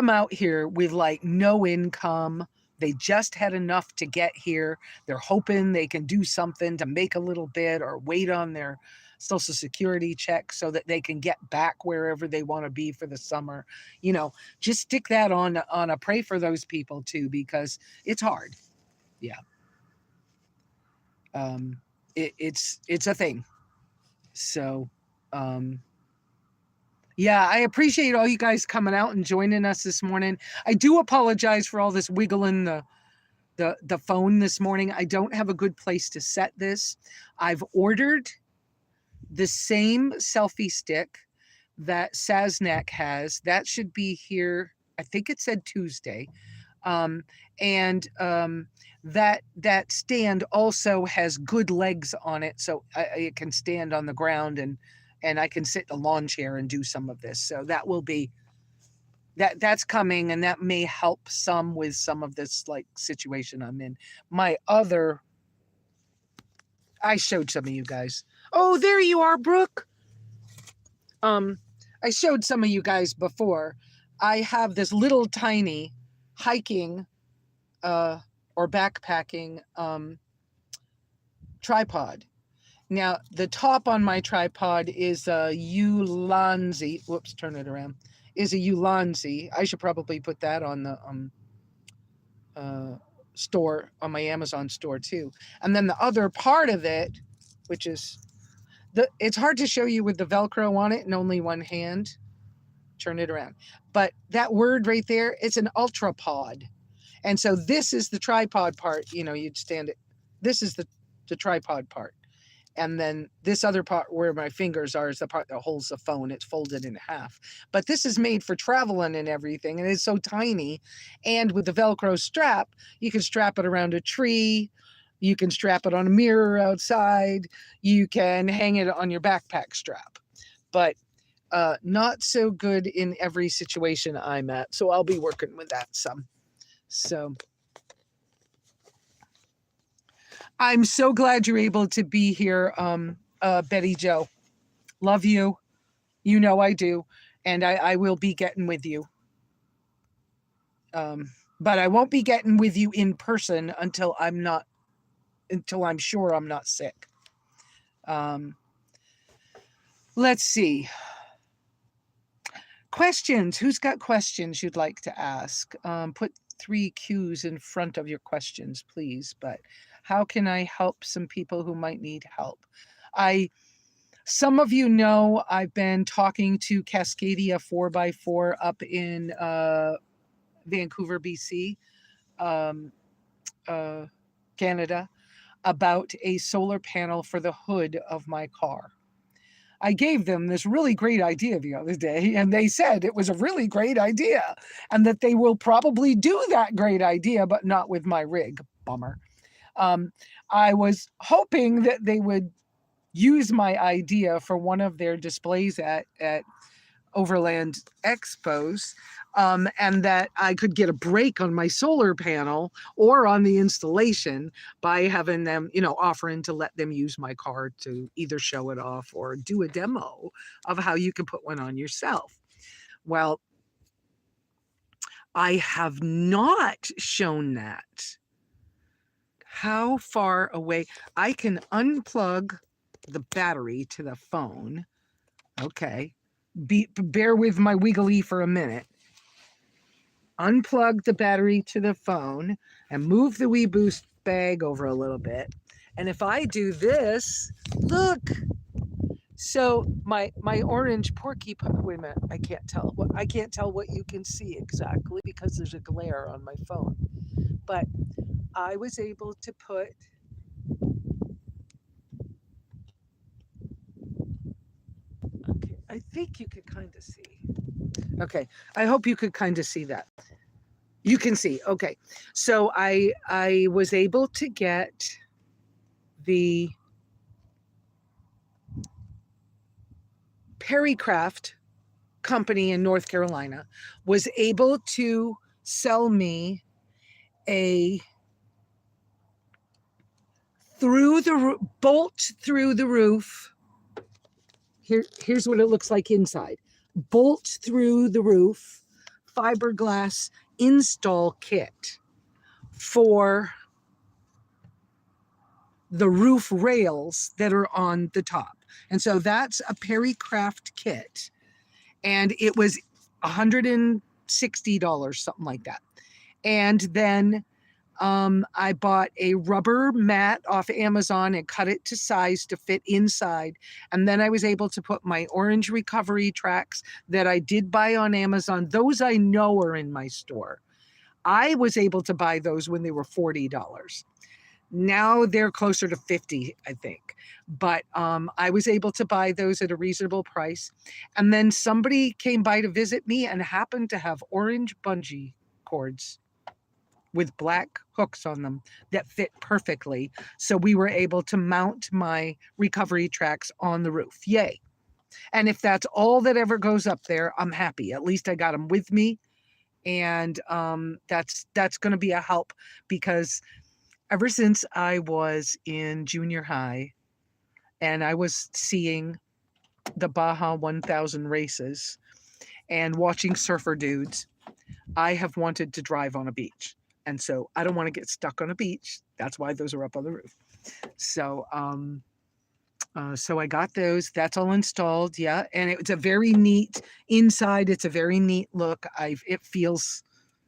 out here with like no income. They just had enough to get here. They're hoping they can do something to make a little bit or wait on their Social Security check so that they can get back wherever they want to be for the summer. Just stick that on a pray for those people too, because it's hard. Yeah. It's a thing. So, yeah, I appreciate all you guys coming out and joining us this morning. I do apologize for all this wiggling the phone this morning. I don't have a good place to set this. I've ordered the same selfie stick that Sasnak has. That should be here. I think it said Tuesday. That stand also has good legs on it, so it can stand on the ground and I can sit in a lawn chair and do some of this. So that will be that's coming, and that may help some with some of this like situation I'm in. I showed some of you guys. Oh, there you are, Brooke. I showed some of you guys before. I have this little tiny hiking or backpacking tripod. Now, the top on my tripod is a Ulanzi. Whoops, turn it around. Is a Ulanzi. I should probably put that on the store, on my Amazon store too. And then the other part of it, which is it's hard to show you with the Velcro on it and only one hand. Turn it around. But that word right there, it's an ultrapod. And so this is the tripod part. You'd stand it. This is the tripod part. And then this other part where my fingers are is the part that holds the phone. It's folded in half. But this is made for traveling and everything, and it's so tiny. And with the Velcro strap, you can strap it around a tree. You can strap it on a mirror outside. You can hang it on your backpack strap. But not so good in every situation I'm at. So I'll be working with that some. So I'm so glad you're able to be here, Betty Joe. Love you. You know I do. And I will be getting with you. But I won't be getting with you in person until I'm sure I'm not sick. Let's see. Questions. Who's got questions you'd like to ask? Put 3 Q's in front of your questions, please. But how can I help some people who might need help? Some of you know I've been talking to Cascadia 4x4 up in Vancouver, BC, Canada, about a solar panel for the hood of my car. I gave them this really great idea the other day, and they said it was a really great idea and that they will probably do that great idea, but not with my rig. Bummer. I was hoping that they would use my idea for one of their displays at Overland Expos, and that I could get a break on my solar panel or on the installation by having them, offering to let them use my car to either show it off or do a demo of how you can put one on yourself. Well, I have not shown that. How far away? I can unplug the battery to the phone. Okay. Bear with my wiggly for a minute. Unplug the battery to the phone and move the WeBoost bag over a little bit. And if I do this, look. So my orange porcupine, wait a minute, I can't tell what you can see exactly because there's a glare on my phone. But I was able to put I think you could kind of see. Okay, I hope you could kind of see that. You can see. Okay, so I was able to get the Perrycraft company in North Carolina was able to sell me a bolt through the roof. Here's what it looks like inside. Bolt through the roof fiberglass install kit for the roof rails that are on the top. And so that's a Perrycraft kit. And it was $160, something like that. And then I bought a rubber mat off Amazon and cut it to size to fit inside. And then I was able to put my orange recovery tracks that I did buy on Amazon. Those I know are in my store. I was able to buy those when they were $40. Now they're closer to $50, I think. But I was able to buy those at a reasonable price. And then somebody came by to visit me and happened to have orange bungee cords with black hooks on them that fit perfectly. So we were able to mount my recovery tracks on the roof. Yay. And if that's all that ever goes up there, I'm happy. At least I got them with me. And that's going to be a help because ever since I was in junior high and I was seeing the Baja 1000 races and watching surfer dudes, I have wanted to drive on a beach. And so I don't want to get stuck on a beach. That's why those are up on the roof. So, so I got those. That's all installed. Yeah. And it's a very neat inside. It's a very neat look. It feels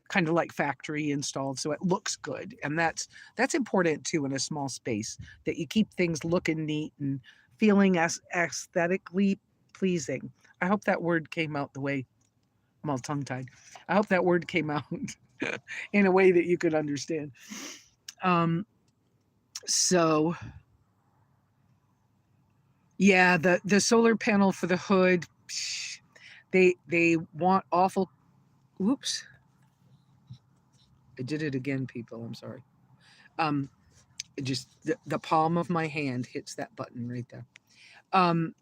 kind of like factory installed. So it looks good. And that's important too in a small space, that you keep things looking neat and feeling aesthetically pleasing. I hope that word came out the way I'm all tongue-tied. I hope that word came out in a way that you could understand. So Yeah, the solar panel for the hood, they want awful. Whoops, I did it again, people. I'm sorry. Um, just the palm of my hand hits that button right there. Um,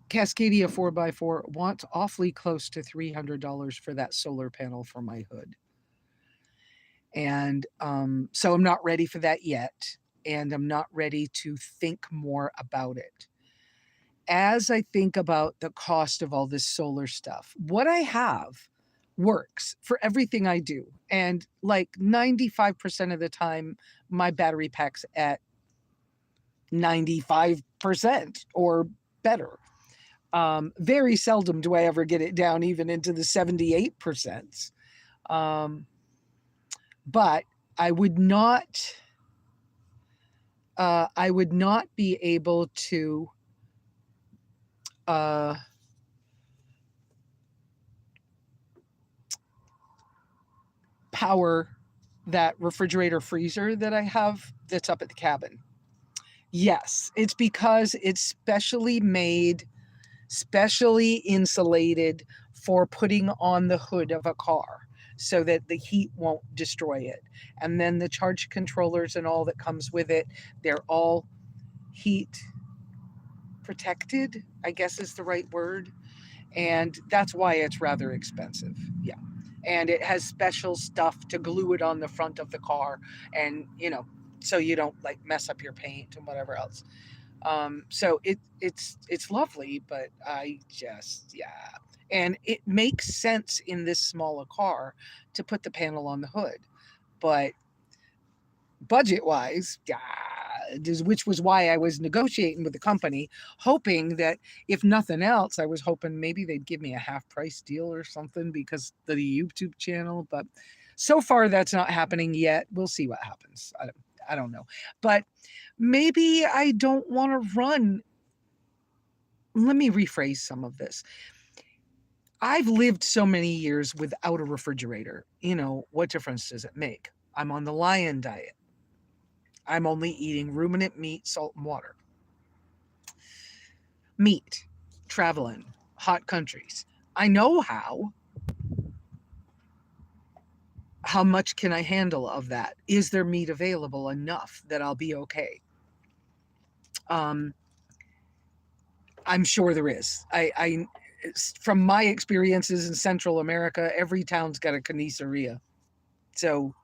Cascadia 4x4 wants awfully close to $300 for that solar panel for my hood. And so I'm not ready for that yet. And I'm not ready to think more about it. As I think about the cost of all this solar stuff, what I have works for everything I do. And like 95% of the time, my battery pack's at 95% or better. Very seldom do I ever get it down even into the 78%. Um, but I would not be able to uh, power that refrigerator freezer that I have that's up at the cabin. Yes, it's because it's specially made, specially insulated for putting on the hood of a car so that the heat won't destroy it. And then the charge controllers and all that comes with it, they're all heat protected, I guess is the right word. And that's why it's rather expensive. Yeah. And it has special stuff to glue it on the front of the car, and so you don't like mess up your paint and whatever else. So it's lovely, but I just, yeah. And it makes sense in this smaller car to put the panel on the hood, but budget wise, yeah, which was why I was negotiating with the company, hoping that if nothing else, I was hoping maybe they'd give me a half price deal or something because of the YouTube channel. But so far, that's not happening yet. We'll see what happens. I don't know. But maybe I don't want to run. Let me rephrase some of this. I've lived so many years without a refrigerator. What difference does it make? I'm on the lion diet. I'm only eating ruminant meat, salt, and water. Meat, traveling, hot countries. I know how much can I handle of that? Is there meat available enough that I'll be okay? I'm sure there is. I from my experiences in Central America, every town's got a carniceria. So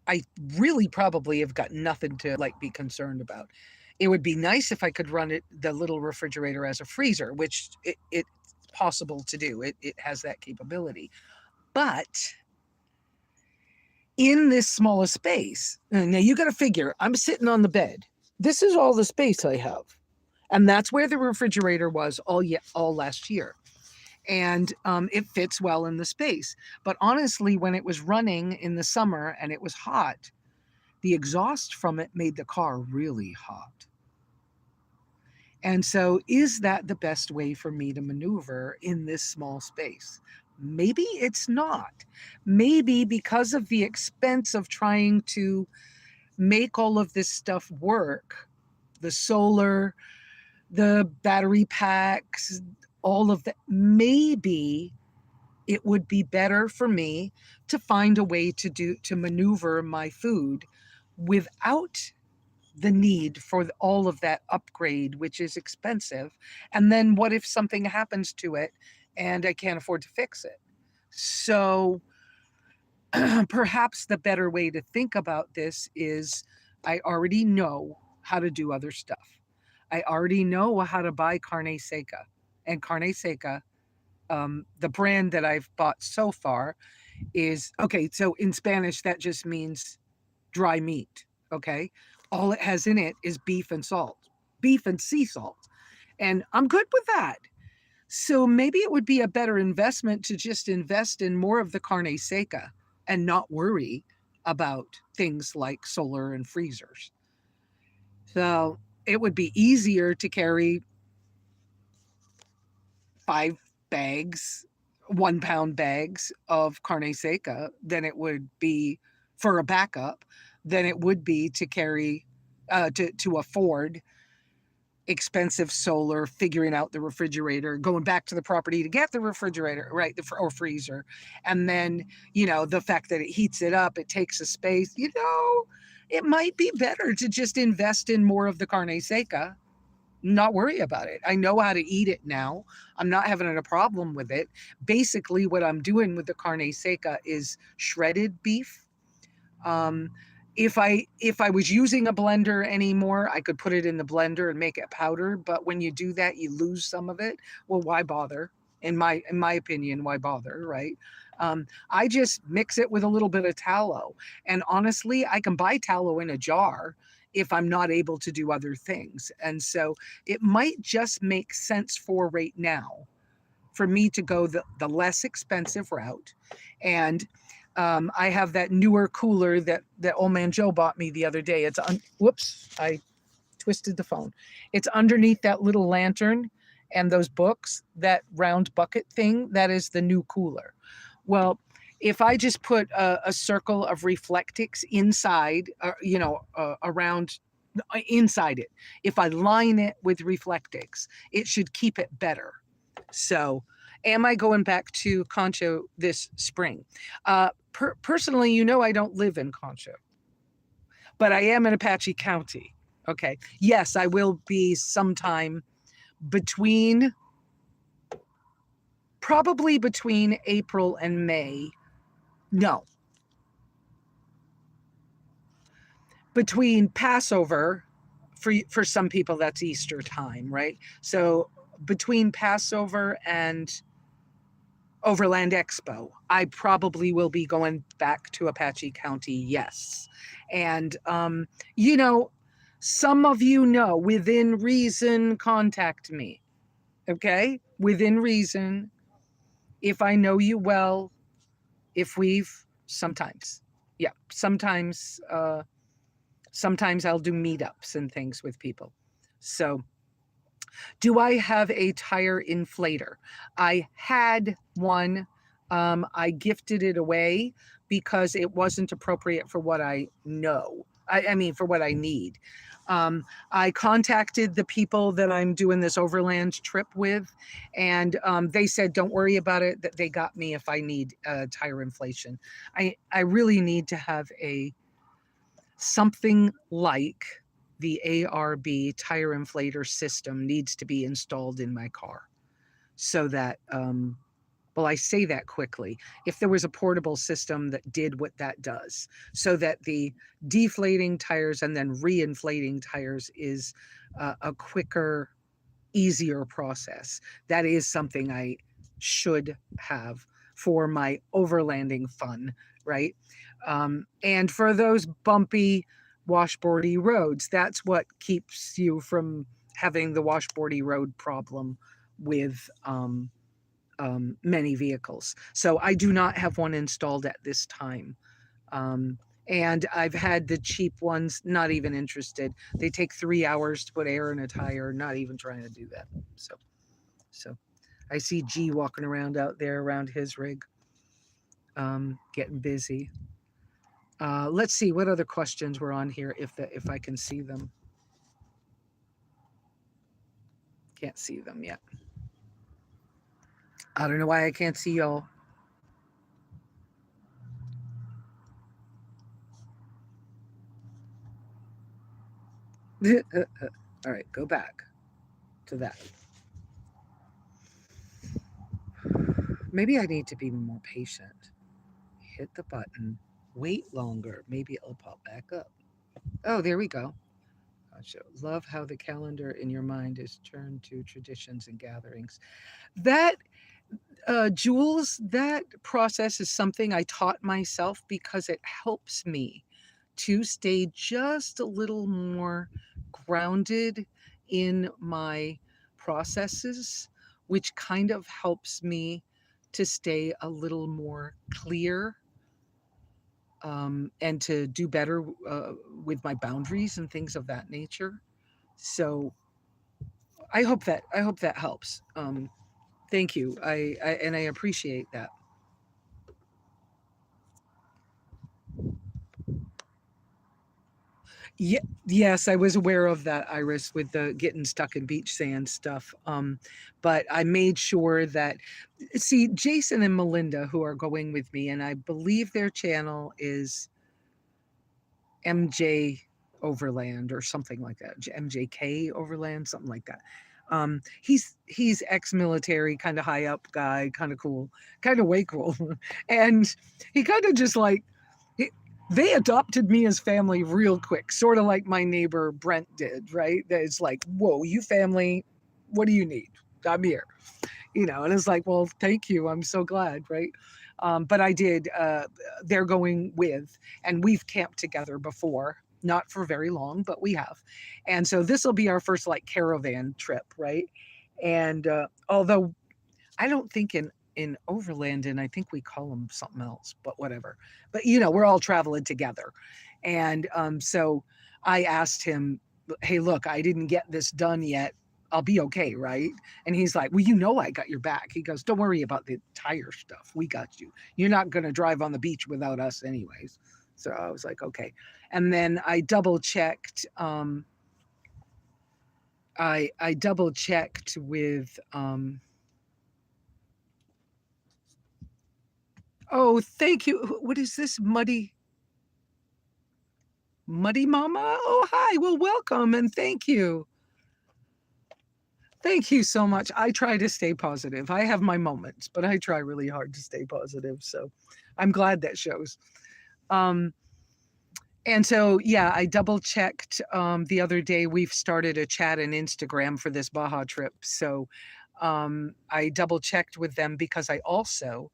I really probably have got nothing to be concerned about. It would be nice if I could run the little refrigerator as a freezer, which it's possible to do. It has that capability. But in this smaller space, now you got to figure, I'm sitting on the bed. This is all the space I have. And that's where the refrigerator was all last year. And it fits well in the space. But honestly, when it was running in the summer and it was hot, the exhaust from it made the car really hot. And so, is that the best way for me to maneuver in this small space? Maybe it's not. Maybe because of the expense of trying to make all of this stuff work, the solar, the battery packs, all of that, maybe it would be better for me to find a way to maneuver my food without the need for all of that upgrade, which is expensive. And then what if something happens to it and I can't afford to fix it? So perhaps the better way to think about this is I already know how to do other stuff. I already know how to buy carne seca. And carne seca, the brand that I've bought so far is okay. So in Spanish, that just means dry meat. Okay. All it has in it is beef and salt, beef and sea salt. And I'm good with that. So maybe it would be a better investment to just invest in more of the carne seca and not worry about things like solar and freezers. So it would be easier to carry 5 bags, 1 pound bags of carne seca than it would be for a backup than it would be to carry to afford expensive solar, figuring out the refrigerator, going back to the property to get the refrigerator, right, or freezer, and then, the fact that it heats it up, it takes a space, it might be better to just invest in more of the carne seca, not worry about it. I know how to eat it now. I'm not having a problem with it. Basically, what I'm doing with the carne seca is shredded beef. If I was using a blender anymore, I could put it in the blender and make it powder. But when you do that, you lose some of it. Well, why bother? In my opinion, why bother, right? I just mix it with a little bit of tallow. And honestly, I can buy tallow in a jar if I'm not able to do other things. And so it might just make sense for right now for me to go the less expensive route. And I have that newer cooler that old man Joe bought me the other day. Whoops, I twisted the phone. It's underneath that little lantern and those books, that round bucket thing, that is the new cooler. Well, if I just put a circle of Reflectix inside, around inside it, if I line it with Reflectix, it should keep it better. So, am I going back to Concho this spring? Personally, I don't live in Concho, but I am in Apache County. Okay. Yes, I will be sometime probably between April and May. No. Between Passover, for some people, that's Easter time, right? So between Passover and Overland Expo, I probably will be going back to Apache County, yes. And, some of within reason, contact me, okay? Within reason, if I know you well, sometimes I'll do meetups and things with people. So, do I have a tire inflator? I had one. I gifted it away because it wasn't appropriate for what I know. I mean, for what I need. I contacted the people that I'm doing this overland trip with, and they said, don't worry about it, that they got me if I need tire inflation. I really need to have something like the ARB tire inflator system needs to be installed in my car so that, I say that quickly. If there was a portable system that did what that does, so that the deflating tires and then reinflating tires is a quicker, easier process. That is something I should have for my overlanding fun, right? And for those bumpy, washboardy roads, that's what keeps you from having the washboardy road problem with many vehicles. So I do not have one installed at this time. And I've had the cheap ones, not even interested. They take 3 hours to put air in a tire, not even trying to do that. So I see G walking around out there around his rig, getting busy. Let's see what other questions were on here if I can see them. Can't see them yet. I don't know why I can't see y'all. All right, go back to that. Maybe I need to be more patient. Hit the button, wait longer. Maybe it'll pop back up. Oh, there we go. Love how the calendar in your mind is turned to traditions and gatherings. That, Jules, that process is something I taught myself because it helps me to stay just a little more grounded in my processes, which kind of helps me to stay a little more clear, and to do better with my boundaries and things of that nature. So I hope that helps. Thank you. And I appreciate that. Yeah, yes, I was aware of that, Iris, with the getting stuck in beach sand stuff. But I made sure that, see, Jason and Melinda, who are going with me, and I believe their channel is MJ Overland or something like that, MJK Overland, something like that. He's ex-military, kind of high up guy, kind of cool, kind of way cool, and he kind of just like he, they adopted me as family real quick, sort of like my neighbor Brent did, right? That it's like, whoa, you family, what do you need? I'm here, and it's like, well, thank you, I'm so glad, right? But I did, they're going with, and we've camped together before, not for very long, but we have. And so this will be our first like caravan trip, right? And although I don't think in Overland, and I think we call them something else, but whatever. But we're all traveling together, and so I asked him, "Hey, look, I didn't get this done yet. I'll be okay, right?" And he's like, "Well, I got your back." He goes, "Don't worry about the tire stuff. We got you. You're not going to drive on the beach without us, anyways." So I was like, "Okay." And then I double checked. I double checked with. Oh, thank you. What is this, Muddy Mama? Oh, hi. Well, welcome and thank you. Thank you so much. I try to stay positive. I have my moments, but I try really hard to stay positive. So I'm glad that shows. Um, and so, yeah, I double checked the other day. We've started a chat and Instagram for this Baja trip. So I double checked with them because I also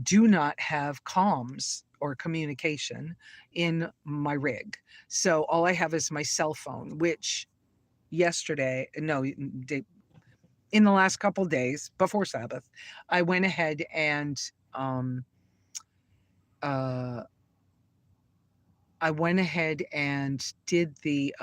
do not have comms or communication in my rig. So all I have is my cell phone, which yesterday, no, in the last couple days before Sabbath, I went ahead and uh, did the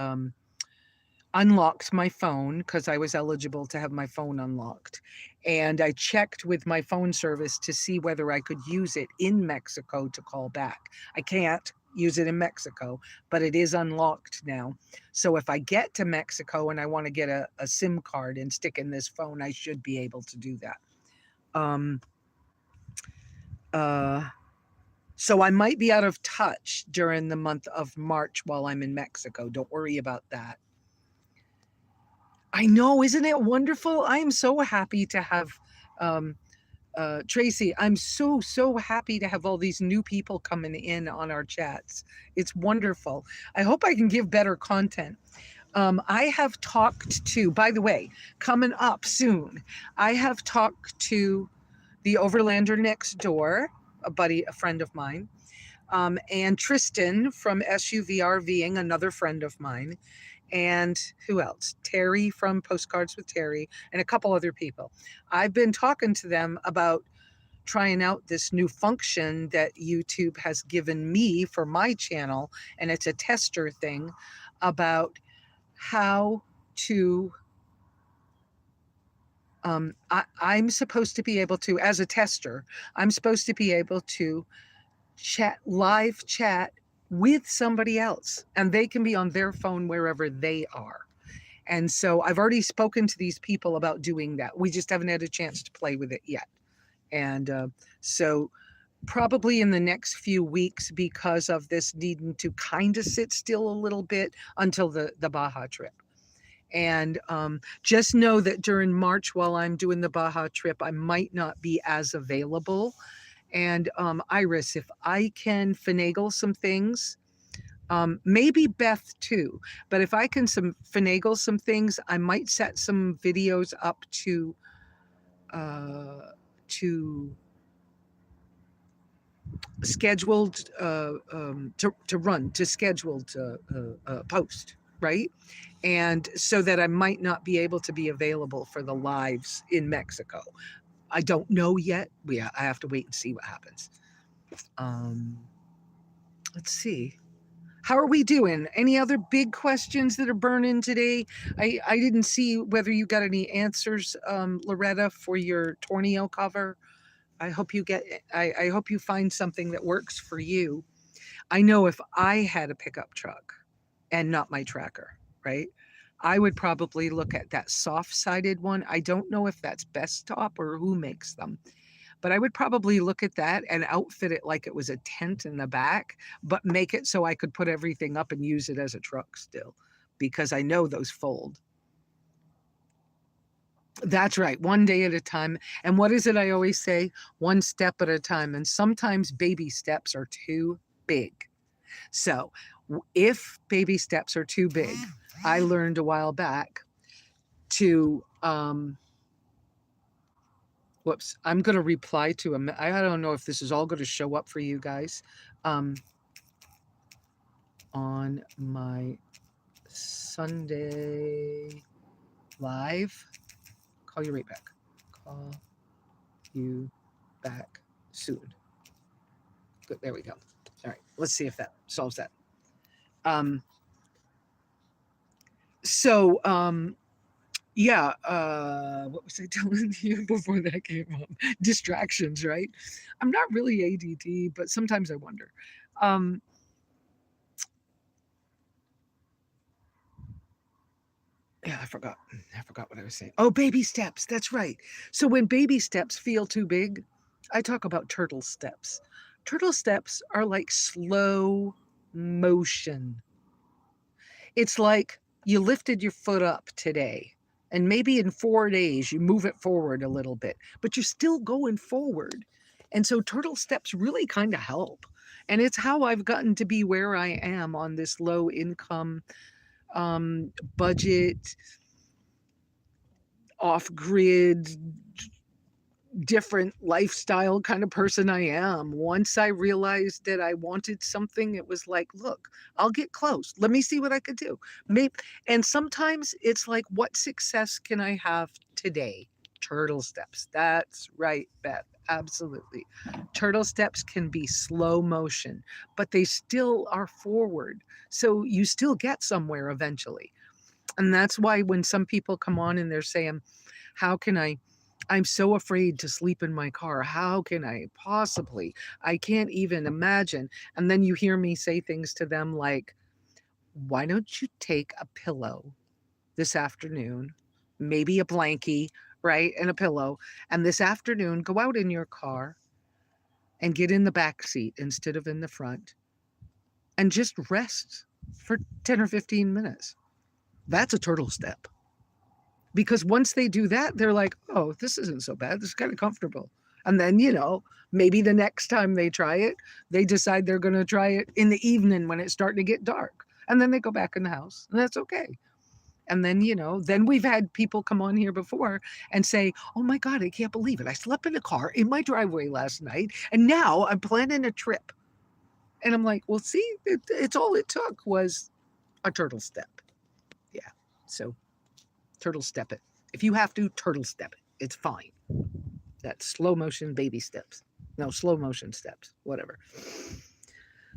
unlocked my phone because I was eligible to have my phone unlocked. And I checked with my phone service to see whether I could use it in Mexico to call back. I can't use it in Mexico, but it is unlocked now. So if I get to Mexico and I want to get a SIM card and stick in this phone, I should be able to do that. Um, uh, so I might be out of touch during the month of March while I'm in Mexico. Don't worry about that. I know, isn't it wonderful? I am so happy to have um, Tracy. I'm so happy to have all these new people coming in on our chats. It's wonderful. I hope I can give better content. I have talked to, by the way, coming up soon, I have talked to the Overlander next door, a friend of mine, and Tristan from SUVRVing, another friend of mine, and who else? Terry from Postcards with Terry, and a couple other people. I've been talking to them about trying out this new function that YouTube has given me for my channel, and it's a tester thing about how to. I'm supposed to be able to, as a tester, I'm supposed to be able to live chat with somebody else, and they can be on their phone wherever they are. And so I've already spoken to these people about doing that. We just haven't had a chance to play with it yet. And so probably in the next few weeks, because of this needing to kind of sit still a little bit until the Baja trip. And just know that during March, while I'm doing the Baja trip, I might not be as available. And Iris, if I can finagle some things, maybe Beth too, but if I can finagle some things, I might set some videos up uh, to scheduled to run to scheduled post, right? And so that I might not be able to be available for the lives in Mexico. I don't know yet. I have to wait and see what happens. Um, let's see. How are we doing? Any other big questions that are burning today? I didn't see whether you got any answers, Loretta, for your tornado cover. I hope you get. I hope you find something that works for you. I know if I had a pickup truck, and not my tracker, right? I would probably look at that soft-sided one. I don't know if that's Best Top or who makes them, but I would probably look at that and outfit it like it was a tent in the back, but make it so I could put everything up and use it as a truck still, because I know those fold. That's right, one day at a time. And what is it I always say? One step at a time. And sometimes baby steps are too big. So if baby steps are too big, I learned a while back to whoops, I'm going to reply to him. I don't know if this is all going to show up for you guys on my Sunday live. Call you right back. Call you back soon. Good, there we go. All right, let's see if that solves that. Yeah, what was I telling you before that came up? Distractions, right? I'm not really ADD, but sometimes I wonder. Yeah, I forgot what I was saying. Oh, baby steps. That's right. So when baby steps feel too big, I talk about turtle steps. Turtle steps are like slow motion. It's like you lifted your foot up today, and maybe in 4 days you move it forward a little bit, but you're still going forward. And so turtle steps really kind of help. And it's how I've gotten to be where I am on this low income budget, off grid, different lifestyle kind of person I am. Once I realized that I wanted something, it was like, look, I'll get close. Let me see what I could do. Maybe, and sometimes it's like, what success can I have today? Turtle steps. That's right, Beth. Absolutely. Turtle steps can be slow motion, but they still are forward. So you still get somewhere eventually. And that's why when some people come on and they're saying, how can I'm so afraid to sleep in my car. How can I possibly? I can't even imagine. And then you hear me say things to them like, why don't you take a pillow this afternoon, maybe a blankie, right? And a pillow. And this afternoon, go out in your car and get in the back seat instead of in the front and just rest for 10 or 15 minutes. That's a turtle step. Because once they do that, they're like, oh, this isn't so bad. This is kind of comfortable. And then, maybe the next time they try it, they decide they're going to try it in the evening when it's starting to get dark. And then they go back in the house. And that's okay. And then, then we've had people come on here before and say, oh my God, I can't believe it. I slept in a car in my driveway last night. And now I'm planning a trip. And I'm like, well, see, it's all it took was a turtle step. Yeah. So turtle step it. If you have to, turtle step it. It's fine. That's slow motion baby steps. No, slow motion steps, whatever.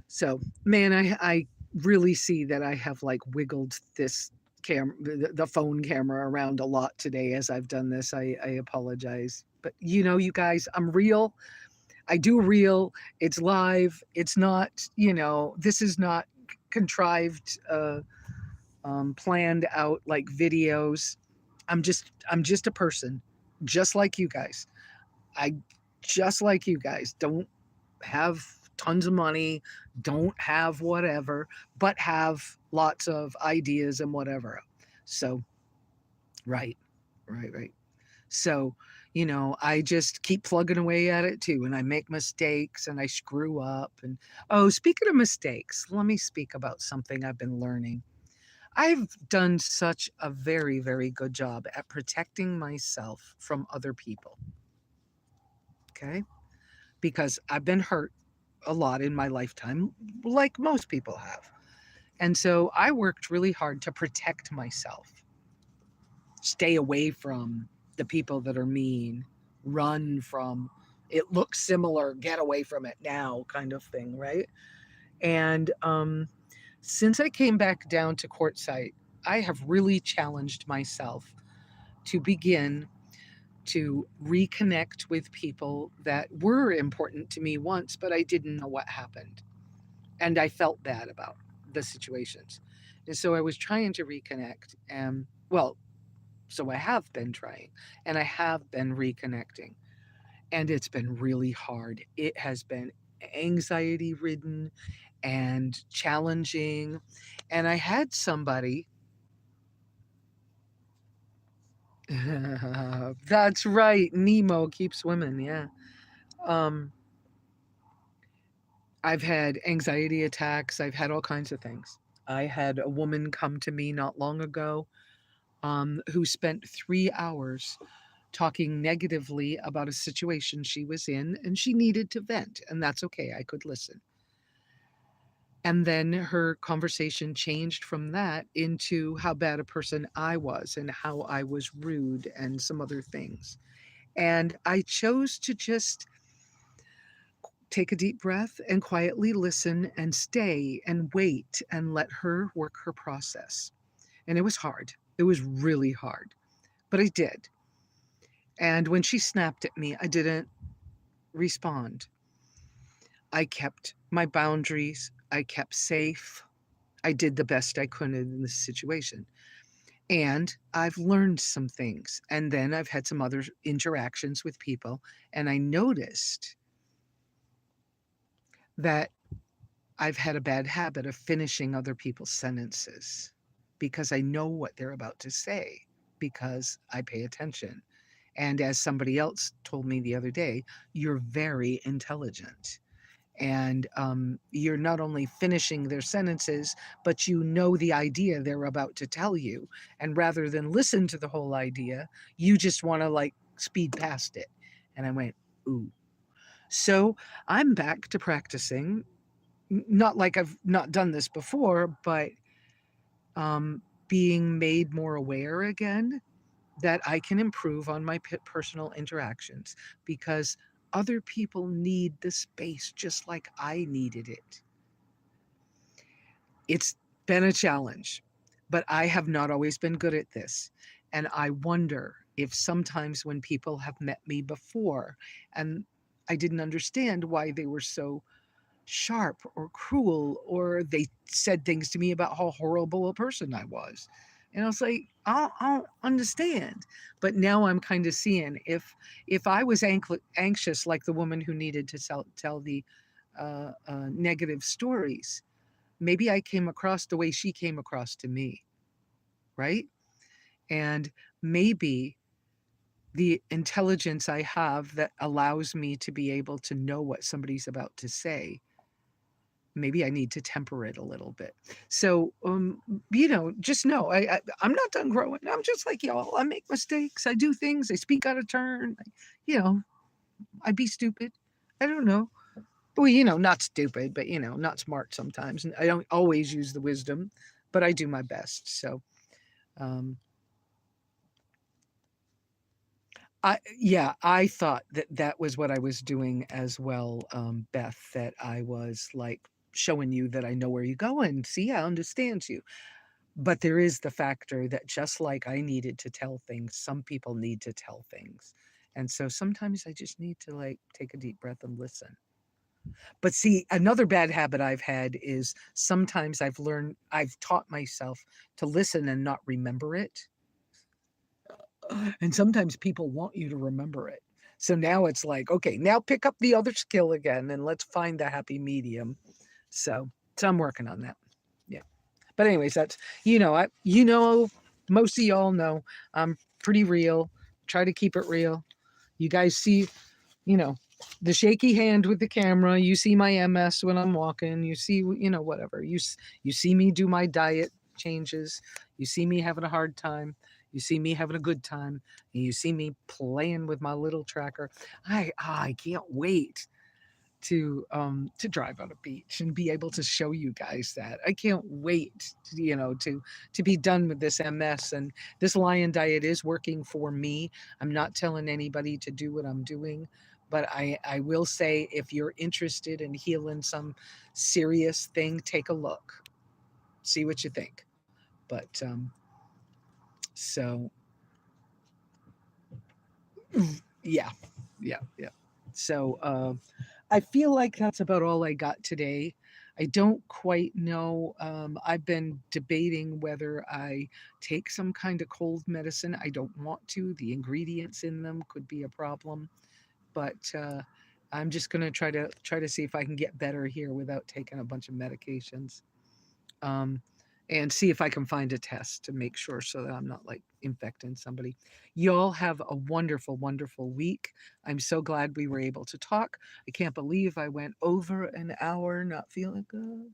So, man, I really see that I have like wiggled this camera, the phone camera around a lot today as I've done this. I apologize. But you guys, I'm real. I do real. It's live. It's not, this is not contrived, planned out like videos. I'm just a person, just like you guys. I just like you guys don't have tons of money, don't have whatever, but have lots of ideas and whatever. So, right. So, I just keep plugging away at it too. And I make mistakes and I screw up. And oh, speaking of mistakes, let me speak about something I've been learning. I've done such a very, very good job at protecting myself from other people. Okay. Because I've been hurt a lot in my lifetime, like most people have. And so I worked really hard to protect myself, stay away from the people that are mean, run from it looks similar, get away from it now kind of thing, right? And since I came back down to Quartzsite, I have really challenged myself to begin to reconnect with people that were important to me once, but I didn't know what happened. And I felt bad about the situations. And so I was trying to reconnect. And well, so I have been trying and I have been reconnecting. And it's been really hard. It has been anxiety ridden and challenging. And I had somebody. That's right. Nemo keeps swimming. Yeah. Um, I've had anxiety attacks. I've had all kinds of things. I had a woman come to me not long ago who spent 3 hours talking negatively about a situation she was in, and she needed to vent, and that's okay. I could listen. And then her conversation changed from that into how bad a person I was and how I was rude and some other things. And I chose to just take a deep breath and quietly listen and stay and wait and let her work her process. And it was hard. It was really hard, but I did. And when she snapped at me, I didn't respond. I kept my boundaries. I kept safe. I did the best I could in this situation. And I've learned some things. And then I've had some other interactions with people. And I noticed that I've had a bad habit of finishing other people's sentences because I know what they're about to say because I pay attention. And as somebody else told me the other day, you're very intelligent. And you're not only finishing their sentences, but you know the idea they're about to tell you. And rather than listen to the whole idea, you just want to like speed past it. And I went, ooh. So I'm back to practicing. Not like I've not done this before, but being made more aware again that I can improve on my personal interactions because other people need the space just like I needed it. It's been a challenge, but I have not always been good at this. And I wonder if sometimes when people have met me before and I didn't understand why they were so sharp or cruel, or they said things to me about how horrible a person I was. And I was like, I don't understand. But now I'm kind of seeing if I was anxious like the woman who needed to tell the negative stories, maybe I came across the way she came across to me, right? And maybe the intelligence I have that allows me to be able to know what somebody's about to say, maybe I need to temper it a little bit. So, just know I'm not done growing. I'm just like y'all. I make mistakes. I do things. I speak out of turn. You know, I be stupid. I don't know. Well, not stupid, but not smart sometimes. And I don't always use the wisdom, but I do my best. So, um, I thought that that was what I was doing as well, Beth. That I was like showing you that I know where you're going. See, I understand you. But there is the factor that just like I needed to tell things, some people need to tell things. And so sometimes I just need to like take a deep breath and listen. But see, another bad habit I've had is sometimes I've taught myself to listen and not remember it. And sometimes people want you to remember it. So now it's like, okay, now pick up the other skill again and let's find the happy medium. So I'm working on that. Yeah. But anyways, that's most of y'all know I'm pretty real. Try to keep it real. You guys see, you know, the shaky hand with the camera. You see my MS when I'm walking. You see, whatever. You see me do my diet changes. You see me having a hard time. You see me having a good time. And you see me playing with my little tracker. I can't wait to drive on a beach and be able to show you guys that. I can't wait, to be done with this MS. And this lion diet is working for me. I'm not telling anybody to do what I'm doing, but I will say if you're interested in healing some serious thing, take a look, see what you think. But so yeah, yeah. So I feel like that's about all I got today. I don't quite know. I've been debating whether I take some kind of cold medicine. I don't want to. The ingredients in them could be a problem, but I'm just gonna try to see if I can get better here without taking a bunch of medications. Um, and see if I can find a test to make sure so that I'm not like infecting somebody. Y'all have a wonderful, wonderful week. I'm so glad we were able to talk. I can't believe I went over an hour not feeling good.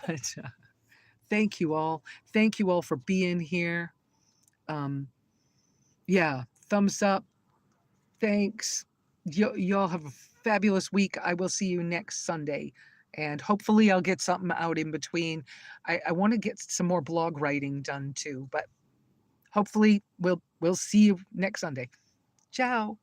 But thank you all. Thank you all for being here. Um, yeah, thumbs up. Thanks. Y'all have a fabulous week. I will see you next Sunday. And hopefully I'll get something out in between. I want to get some more blog writing done too, but hopefully we'll see you next Sunday. Ciao.